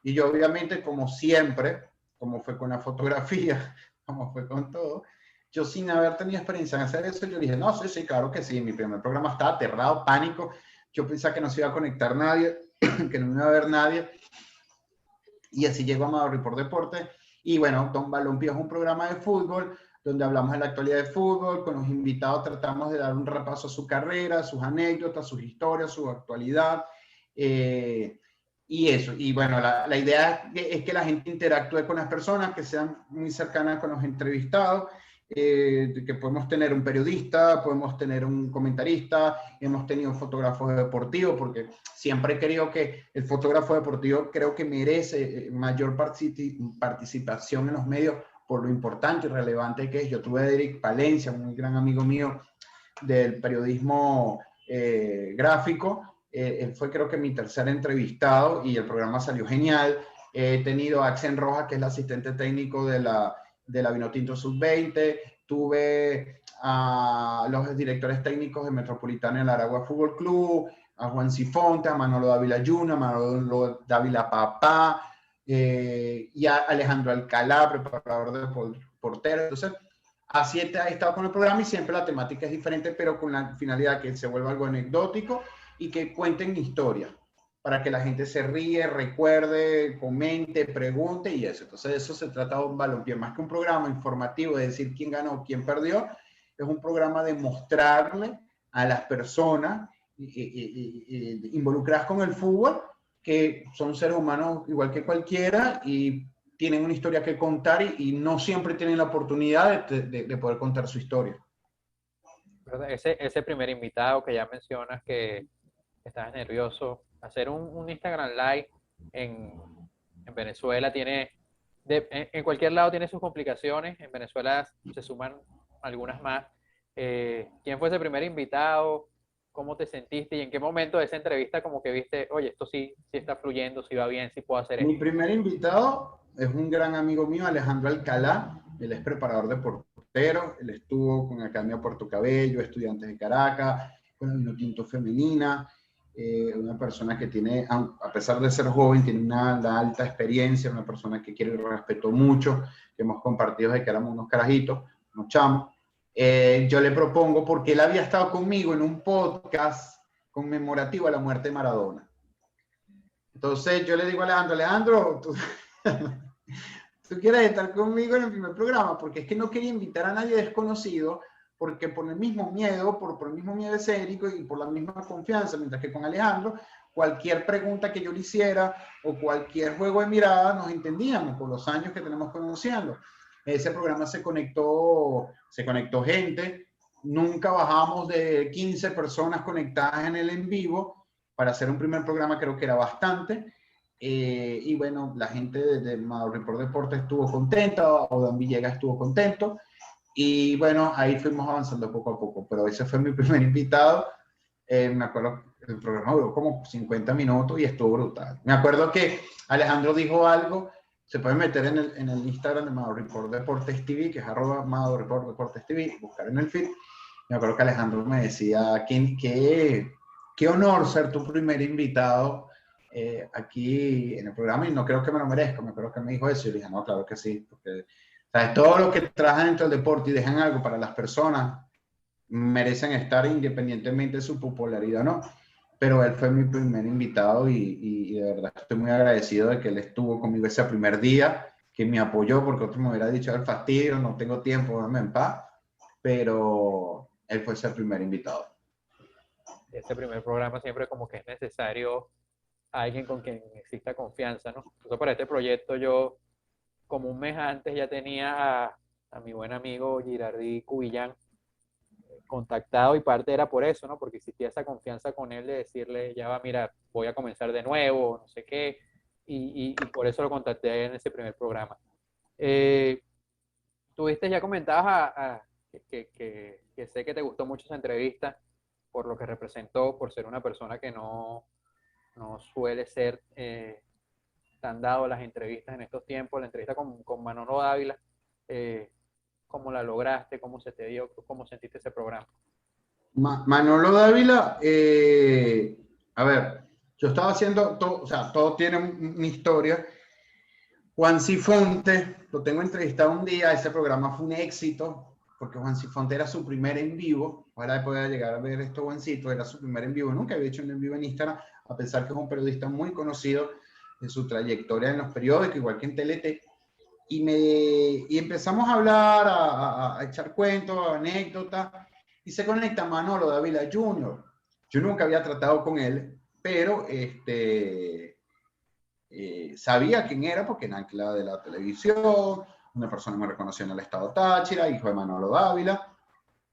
y yo obviamente, como siempre, como fue con la fotografía, como fue con todo, yo sin haber tenido experiencia en hacer eso, yo dije, no, sí, sí, claro que sí, mi primer programa estaba aterrado, pánico, yo pensaba que no se iba a conectar nadie, que no iba a ver nadie, y así llegó a Mado Report Deporte. Y bueno, Don Balompié es un programa de fútbol donde hablamos de la actualidad de fútbol, con los invitados tratamos de dar un repaso a su carrera, sus anécdotas, sus historias, su actualidad, y eso. Y bueno, la idea es que la gente interactúe con las personas, que sean muy cercanas con los entrevistados, que podemos tener un periodista, podemos tener un comentarista, hemos tenido fotógrafos deportivos, porque siempre he querido que el fotógrafo deportivo creo que merece mayor participación en los medios por lo importante y relevante que es. Yo tuve a Eric Palencia, un gran amigo mío del periodismo gráfico. Él fue creo que mi tercer entrevistado y el programa salió genial. He tenido a Axel Rojas, que es el asistente técnico de la Vinotinto Sub-20. Tuve a los directores técnicos de Metropolitana del Aragua Fútbol Club, a Juan Cifonte, a Manolo Dávila Yuna, a Manolo Dávila Papá, y a Alejandro Alcalá, preparador de portero. Entonces, así he estado con el programa, y siempre la temática es diferente, pero con la finalidad que se vuelva algo anecdótico y que cuenten historias para que la gente se ríe, recuerde, comente, pregunte y eso. Entonces, de eso se trata de Un Balompié, más que un programa informativo de decir quién ganó, quién perdió. Es un programa de mostrarle a las personas involucradas con el fútbol que son seres humanos igual que cualquiera y tienen una historia que contar, y no siempre tienen la oportunidad de poder contar su historia. Ese primer invitado que ya mencionas que estabas nervioso, hacer un Instagram Live en Venezuela tiene, en cualquier lado tiene sus complicaciones, en Venezuela se suman algunas más. ¿Quién fue ese primer invitado? ¿Cómo te sentiste? ¿Y en qué momento de esa entrevista como que viste, oye, esto sí está fluyendo, sí va bien, sí puedo hacer esto? Mi primer invitado es un gran amigo mío, Alejandro Alcalá. Él es preparador de portero. Él estuvo con Academia Puerto Cabello, Estudiantes de Caracas, con la Vinotinto Femenina. Una persona que tiene, a pesar de ser joven, tiene una alta experiencia, una persona que quiere y respeto mucho, que hemos compartido desde que éramos unos carajitos, unos chamos. Yo le propongo, porque él había estado conmigo en un podcast conmemorativo a la muerte de Maradona. Entonces yo le digo a Alejandro, tú quieres estar conmigo en el primer programa, porque es que no quería invitar a nadie desconocido, porque por el mismo miedo, por el mismo miedo escénico y por la misma confianza, mientras que con Alejandro, cualquier pregunta que yo le hiciera o cualquier juego de mirada nos entendíamos por los años que tenemos conociendo. Ese programa se conectó gente, nunca bajamos de 15 personas conectadas en el en vivo. Para hacer un primer programa creo que era bastante. Y bueno, la gente de Mado Report Deportes estuvo contenta, Odán Villegas estuvo contento, y bueno, ahí fuimos avanzando poco a poco, pero ese fue mi primer invitado. Me acuerdo, el programa duró como 50 minutos y estuvo brutal. Me acuerdo que Alejandro dijo algo se pueden meter en el Instagram de Madureport Deportes TV, que es @Madureport Deportes TV, buscar en el feed. Me acuerdo que Alejandro me decía, qué honor ser tu primer invitado aquí en el programa, y no creo que me lo merezca. Me acuerdo que me dijo eso, y yo le dije, no, claro que sí, porque ¿sabes? Todos los que trabajan dentro del deporte y dejan algo para las personas merecen estar independientemente de su popularidad, ¿no? Pero él fue mi primer invitado y de verdad estoy muy agradecido de que él estuvo conmigo ese primer día, que me apoyó, porque otro me hubiera dicho, el fastidio, no tengo tiempo, dame en paz, pero él fue ese primer invitado. Este primer programa siempre como que es necesario alguien con quien exista confianza, ¿no? Entonces para este proyecto yo, como un mes antes, ya tenía a mi buen amigo Girardi Cubillán contactado, y parte era por eso, ¿no? Porque existía esa confianza con él de decirle, ya va, mira, voy a comenzar de nuevo, no sé qué, y por eso lo contacté en ese primer programa. Tuviste, ya comentabas que sé que te gustó mucho esa entrevista por lo que representó, por ser una persona que no suele ser tan dado las entrevistas en estos tiempos. La entrevista con Manolo Dávila, ¿cómo la lograste? ¿Cómo se te dio? ¿Cómo sentiste ese programa? Manolo Dávila, a ver, yo estaba haciendo, o sea, todo tiene una historia. Juan Cifonte, lo tengo entrevistado un día, ese programa fue un éxito, porque Juan Cifonte era su primer en vivo. Ojalá pueda llegar a ver esto, Juancito, era su primer en vivo, nunca había hecho un en vivo en Instagram, a pesar que es un periodista muy conocido en su trayectoria en los periódicos, igual que en TLT. Y empezamos a hablar, a echar cuentos, anécdotas, y se conecta Manolo Dávila Jr. Yo nunca había tratado con él, pero sabía quién era porque era ancla de la televisión, una persona muy reconocida en el estado Táchira, hijo de Manolo Dávila,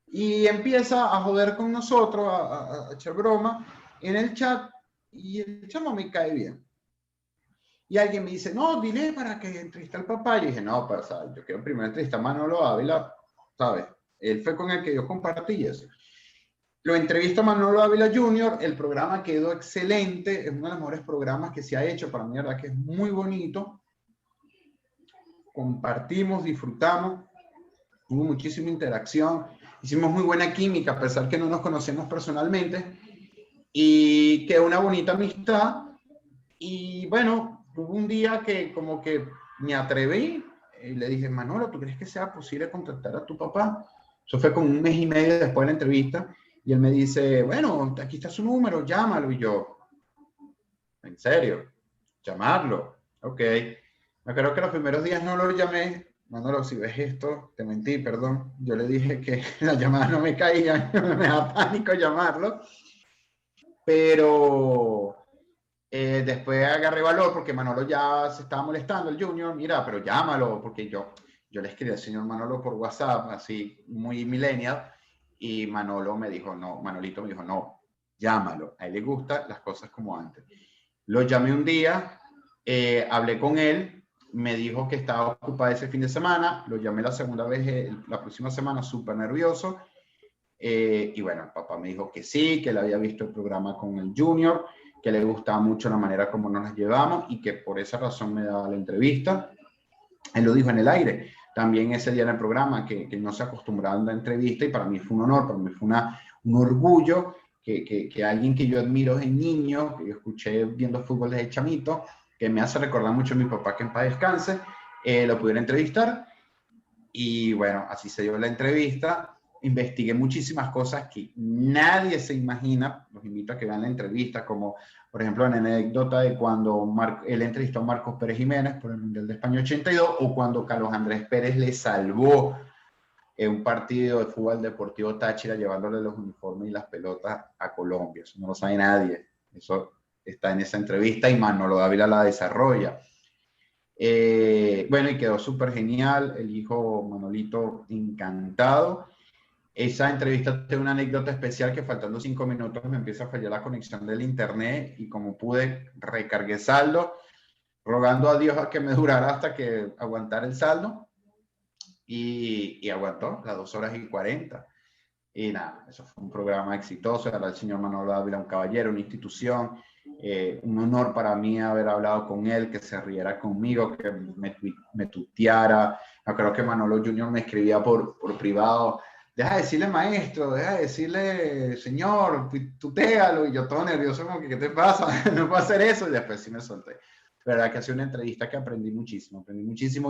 y empieza a joder con nosotros, a echar broma en el chat, y el chamo me cae bien. Y alguien me dice, no, dile para que entreviste al papá. Y yo dije, no, pero, ¿sabes? Yo quiero primero entrevistar a Manolo Ávila, ¿sabes? Él fue con el que yo compartí eso. Lo entrevisto a Manolo Ávila Jr., el programa quedó excelente, es uno de los mejores programas que se ha hecho, para mí, la verdad que es muy bonito. Compartimos, disfrutamos, hubo muchísima interacción, hicimos muy buena química, a pesar que no nos conocemos personalmente, y quedó una bonita amistad. Y bueno, hubo un día que como que me atreví y le dije, Manolo, ¿tú crees que sea posible contactar a tu papá? Eso fue como un mes y medio después de la entrevista. Y él me dice, bueno, aquí está su número, llámalo. Y yo, ¿en serio? ¿Llamarlo? Ok. Me acuerdo que los primeros días no lo llamé. Manolo, si ves esto, te mentí, perdón. Yo le dije que las llamadas no me caían, me da pánico llamarlo. Pero después agarré valor porque Manolo ya se estaba molestando, el Junior, mira, pero llámalo, porque yo le escribí al señor Manolo por WhatsApp, así muy millennial, y Manolo me dijo, no, Manolito me dijo, no, llámalo, a él le gustan las cosas como antes. Lo llamé un día, hablé con él, me dijo que estaba ocupado ese fin de semana, lo llamé la segunda vez, la próxima semana, súper nervioso, y bueno, el papá me dijo que sí, que él había visto el programa con el Junior, que le gustaba mucho la manera como nos las llevamos y que por esa razón me daba la entrevista. Él lo dijo en el aire, también ese día en el programa, que no se acostumbraba a la entrevista, y para mí fue un honor, para mí fue un orgullo que alguien que yo admiro desde niño, que yo escuché viendo fútbol desde chamito, que me hace recordar mucho a mi papá, que en paz descanse, lo pudiera entrevistar. Y bueno, así se dio la entrevista. Investigué muchísimas cosas que nadie se imagina. Los invito a que vean la entrevista, como por ejemplo la anécdota de cuando él entrevistó a Marcos Pérez Jiménez por el Mundial de España 82, o cuando Carlos Andrés Pérez le salvó un partido de fútbol Deportivo Táchira llevándole los uniformes y las pelotas a Colombia. Eso no lo sabe nadie. Eso está en esa entrevista y Manolo Dávila la desarrolla. Bueno, y quedó súper genial. El hijo Manolito encantado. Esa entrevista tiene una anécdota especial, que faltando 5 minutos me empieza a fallar la conexión del internet, y como pude, recargué saldo, rogando a Dios a que me durara hasta que aguantara el saldo, y aguantó las 2 horas y 40. Y nada, eso fue un programa exitoso. Era el señor Manolo Dávila, un caballero, una institución, Un honor para mí haber hablado con él, que se riera conmigo, que me tuteara. Yo creo que Manolo Junior me escribía por privado: deja de decirle maestro, deja de decirle señor, tutéalo. Y yo todo nervioso, como que ¿qué te pasa? No puedo hacer eso. Y después sí me solté. Verdad que ha sido una entrevista que aprendí muchísimo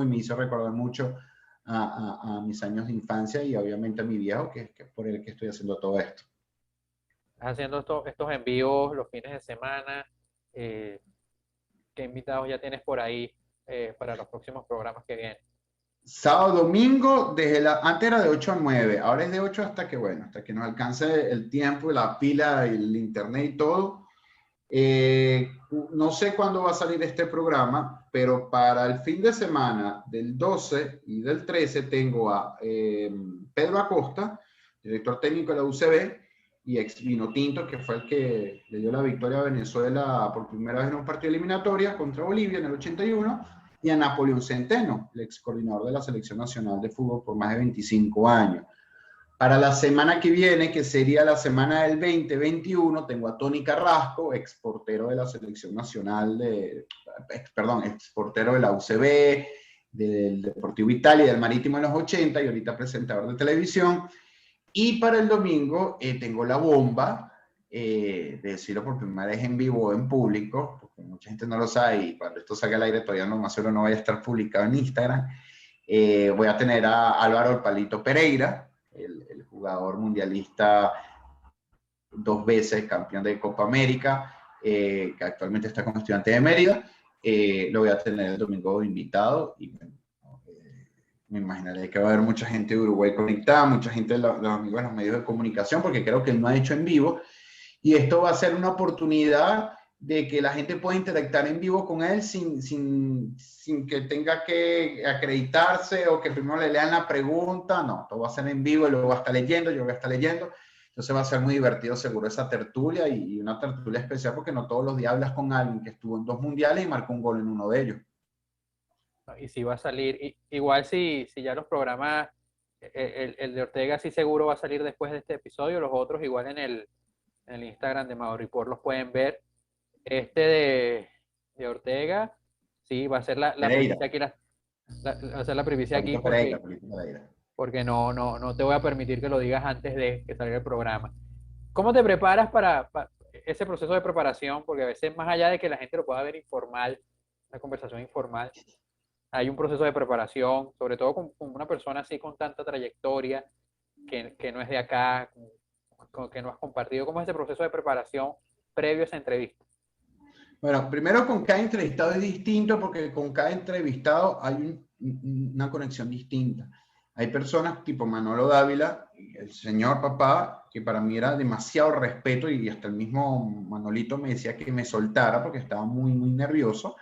y me hizo recordar mucho a mis años de infancia y obviamente a mi viejo, que es por el que estoy haciendo todo esto. Estás haciendo estos envíos los fines de semana. ¿Qué invitados ya tienes por ahí para los próximos programas que vienen? Sábado, domingo, antes era de 8 a 9, ahora es de 8 hasta que, bueno, hasta que nos alcance el tiempo y la pila y el internet y todo. No sé cuándo va a salir este programa, pero para el fin de semana del 12 y del 13 tengo a Pedro Acosta, director técnico de la UCB, y ex Vinotinto, que fue el que le dio la victoria a Venezuela por primera vez en un partido eliminatoria contra Bolivia en el 81, y a Napoleón Centeno, el ex coordinador de la Selección Nacional de Fútbol por más de 25 años. Para la semana que viene, que sería la semana del 2021, tengo a Tony Carrasco, ex portero de la Selección Nacional ex portero de la UCB, del Deportivo Italia y del Marítimo en los 80, y ahorita presentador de televisión. Y para el domingo tengo la bomba de decirlo por primera vez en vivo, en público, porque mucha gente no lo sabe y cuando esto salga al aire todavía no, más seguro no vaya a estar publicado en Instagram. Voy a tener a Álvaro El Palito Pereira, el jugador mundialista 2 veces campeón de Copa América, que actualmente está con Estudiantes de Mérida. Lo voy a tener el domingo invitado y bueno, me imaginaré que va a haber mucha gente de Uruguay conectada, mucha gente de los amigos de los medios de comunicación, porque creo que él no ha hecho en vivo, y esto va a ser una oportunidad de que la gente pueda interactuar en vivo con él sin que tenga que acreditarse o que primero le lean la pregunta. No, todo va a ser en vivo, él lo va a estar leyendo, yo voy a estar leyendo. Entonces va a ser muy divertido seguro esa tertulia, y una tertulia especial porque no todos los días hablas con alguien que estuvo en 2 mundiales y marcó un gol en uno de ellos. Y si va a salir, igual si ya los programas, el de Ortega sí seguro va a salir después de este episodio, los otros igual en el Instagram de Mauripor los pueden ver. Este de Ortega, sí, va a ser la primicia aquí, va a ser la primicia aquí porque no te voy a permitir que lo digas antes de que salga el programa. ¿Cómo te preparas para ese proceso de preparación? Porque a veces, más allá de que la gente lo pueda ver informal, una conversación informal, hay un proceso de preparación, sobre todo con una persona así con tanta trayectoria, que no es de acá, que no has compartido. ¿Cómo es ese proceso de preparación previo a esa entrevista? Bueno, primero con cada entrevistado es distinto porque con cada entrevistado hay una conexión distinta. Hay personas tipo Manolo Dávila, el señor papá, que para mí era demasiado respeto, y hasta el mismo Manolito me decía que me soltara porque estaba muy, muy nervioso.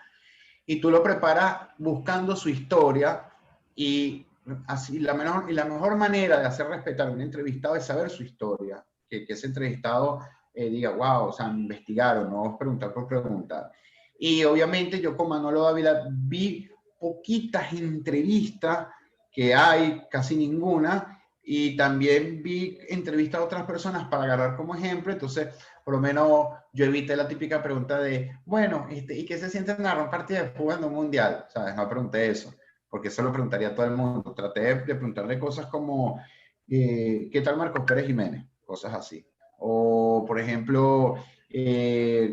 Y tú lo preparas buscando su historia, y así la mejor manera de hacer respetar a un entrevistado es saber su historia, que ese entrevistado diga, wow, o sea, me investigaron, no preguntar por preguntar. Y obviamente yo con Manolo Dávila vi poquitas entrevistas, que hay casi ninguna, y también vi entrevistas a otras personas para agarrar como ejemplo. Entonces, por lo menos yo evité la típica pregunta de, bueno, ¿y qué se siente narrar un partido de fútbol en un mundial? ¿Sabes? No pregunté eso, porque eso lo preguntaría a todo el mundo. Traté de preguntarle cosas como, ¿qué tal Marcos Pérez Jiménez? Cosas así. O, por ejemplo,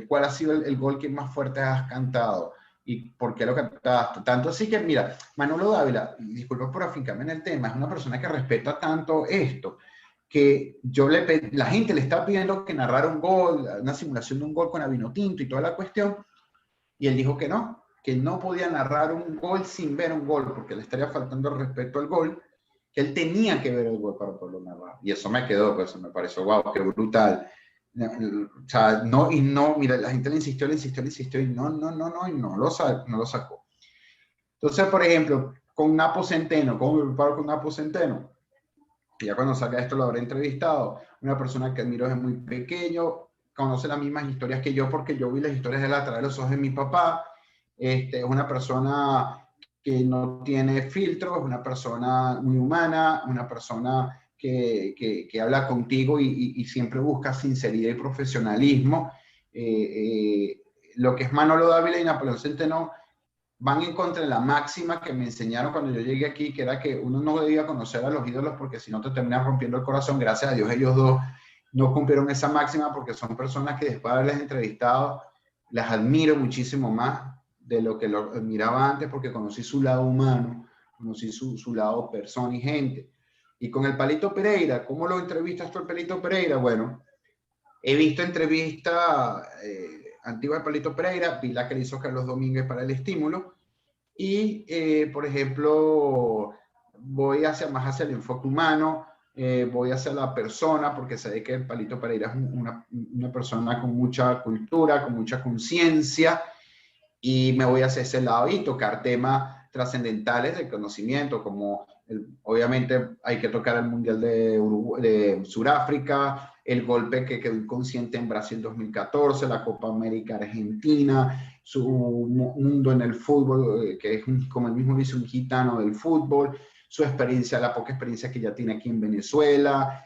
¿cuál ha sido el gol que más fuerte has cantado? ¿Y por qué lo cantaste? Tanto así que, mira, Manolo Dávila, disculpa por afincarme en el tema, es una persona que respeta tanto esto, que la gente le está pidiendo que narrara un gol, una simulación de un gol con Avinotinto y toda la cuestión, y él dijo que no podía narrar un gol sin ver un gol, porque le estaría faltando el respeto al gol, que él tenía que ver el gol para poderlo narrar. Y eso me quedó, pues me pareció, wow, qué brutal. O sea, mira, la gente le insistió, y no lo sacó. Entonces, por ejemplo, con Napo Centeno, ¿cómo me preparo con Napo Centeno? Ya cuando salga esto lo habré entrevistado. Una persona que admiro desde muy pequeño, conoce las mismas historias que yo porque yo vi las historias de él a través de los ojos de mi papá. Es una persona que no tiene filtros, una persona muy humana, una persona que habla contigo y siempre busca sinceridad y profesionalismo. lo que es Manolo Dávila y Napoleón Centeno van en contra de la máxima que me enseñaron cuando yo llegué aquí, que era que uno no debía conocer a los ídolos porque si no te terminas rompiendo el corazón. Gracias a Dios ellos dos no cumplieron esa máxima porque son personas que después de haberles entrevistado, las admiro muchísimo más de lo que lo admiraba antes porque conocí su lado humano, conocí su lado persona y gente. Y con el Palito Pereira, ¿cómo lo entrevistas tú al Palito Pereira? Bueno, he visto entrevistas antiguas de Palito Pereira, vi la que le hizo Carlos Domínguez para El Estímulo, y por ejemplo, voy más hacia el enfoque humano, voy hacia la persona, porque sé que Palito Pereira es una persona con mucha cultura, con mucha conciencia, y me voy hacia ese lado y tocar temas trascendentales del conocimiento, como obviamente hay que tocar el Mundial de Sudáfrica, el golpe que quedó inconsciente en Brasil 2014, la Copa América Argentina, su mundo en el fútbol, que es como el mismo dice, un gitano del fútbol, su experiencia, la poca experiencia que ya tiene aquí en Venezuela,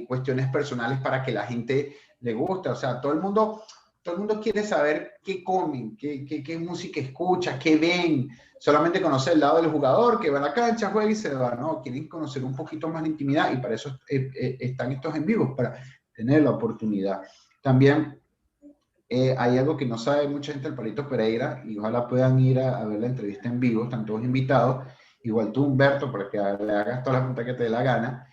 cuestiones personales para que la gente le guste, o sea, todo el mundo quiere saber qué comen, qué música escucha, qué ven. Solamente conocer el lado del jugador que va a la cancha, juega y se va. No, quieren conocer un poquito más la intimidad y para eso están estos en vivos, para tener la oportunidad. También hay algo que no sabe mucha gente del Palito Pereira y ojalá puedan ir a ver la entrevista en vivo, están todos invitados. Igual tú, Humberto, para que le hagas toda la pregunta que te dé la gana.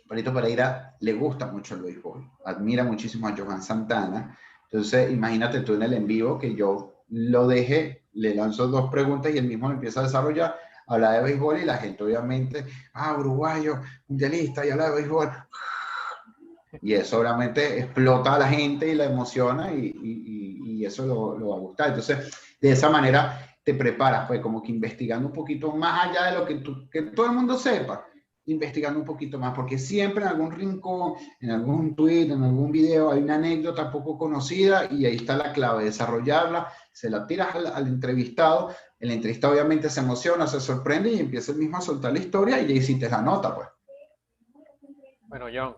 Palito Pereira le gusta mucho el béisbol, admira muchísimo a Johan Santana. Entonces, imagínate tú en el en vivo que yo lo deje, le lanzo dos preguntas y él mismo empieza a desarrollar, habla de béisbol y la gente obviamente, uruguayo, mundialista y habla de béisbol. Y eso obviamente explota a la gente y la emociona y eso lo va a gustar. Entonces, de esa manera te preparas, pues como que investigando un poquito más allá de lo que todo el mundo sepa, investigando un poquito más, porque siempre en algún rincón, en algún tweet, en algún video, hay una anécdota poco conocida y ahí está la clave, desarrollarla, se la tiras al entrevistado, el entrevistado obviamente se emociona, se sorprende y empieza el mismo a soltar la historia y ahí sí te la nota, pues. Bueno, John,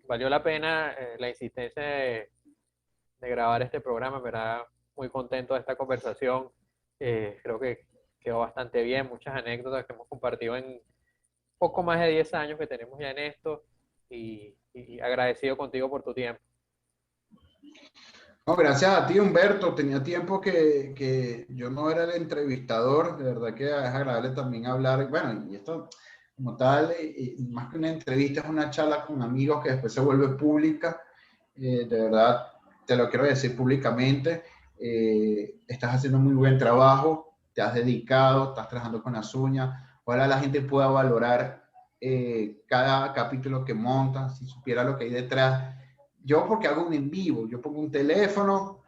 valió la pena la insistencia de grabar este programa, ¿verdad? Muy contento de esta conversación. Creo que quedó bastante bien, muchas anécdotas que hemos compartido en poco más de 10 años que tenemos ya en esto y agradecido contigo por tu tiempo. No, gracias a ti, Humberto. Tenía tiempo que yo no era el entrevistador. De verdad que es agradable también hablar. Bueno, y esto como tal, más que una entrevista, es una charla con amigos que después se vuelve pública. De verdad, te lo quiero decir públicamente. Estás haciendo muy buen trabajo, te has dedicado, estás trabajando con las uñas. Ojalá la gente pueda valorar cada capítulo que montas, si supiera lo que hay detrás. Yo porque hago un en vivo, yo pongo un teléfono,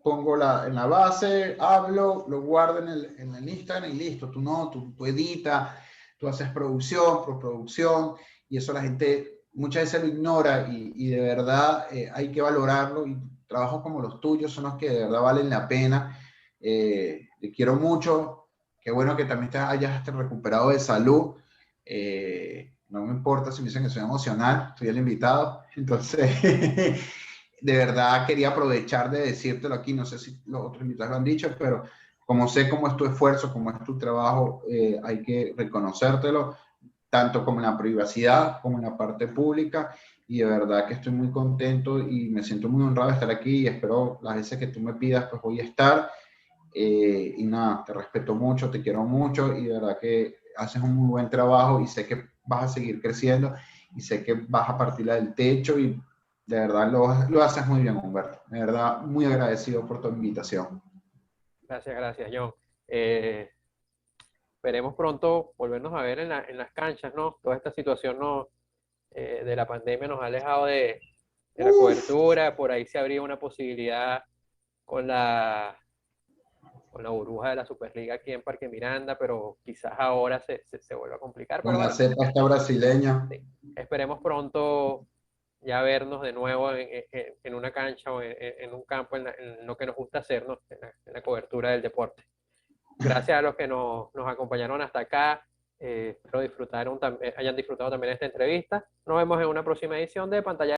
pongo en la base, hablo, lo guardo en el Instagram y listo. Tú no, tú editas, tú haces producción, postproducción, y eso la gente muchas veces lo ignora y de verdad hay que valorarlo. Y trabajos como los tuyos son los que de verdad valen la pena. Te quiero mucho. Qué bueno que también te hayas recuperado de salud. No me importa si me dicen que soy emocional, soy el invitado. Entonces, de verdad quería aprovechar de decírtelo aquí. No sé si los otros invitados lo han dicho, pero como sé cómo es tu esfuerzo, cómo es tu trabajo, hay que reconocértelo, tanto como en la privacidad como en la parte pública. Y de verdad que estoy muy contento y me siento muy honrado de estar aquí y espero las veces que tú me pidas, pues voy a estar. Y nada, te respeto mucho, te quiero mucho y de verdad que haces un muy buen trabajo y sé que vas a seguir creciendo y sé que vas a partir del techo y de verdad lo haces muy bien, Humberto. De verdad, muy agradecido por tu invitación. Gracias, John. Esperemos pronto volvernos a ver en las canchas, ¿no? Toda esta situación de la pandemia nos ha alejado de la cobertura, por ahí se abría una posibilidad con con la burbuja de la Superliga aquí en Parque Miranda, pero quizás ahora se vuelva a complicar. Pero Con la bueno, cepa esta brasileña. sí, esperemos pronto ya vernos de nuevo en una cancha o en un campo, en lo que nos gusta hacernos, en la cobertura del deporte. Gracias a los que nos acompañaron hasta acá. Espero hayan disfrutado también esta entrevista. Nos vemos en una próxima edición de Pantalla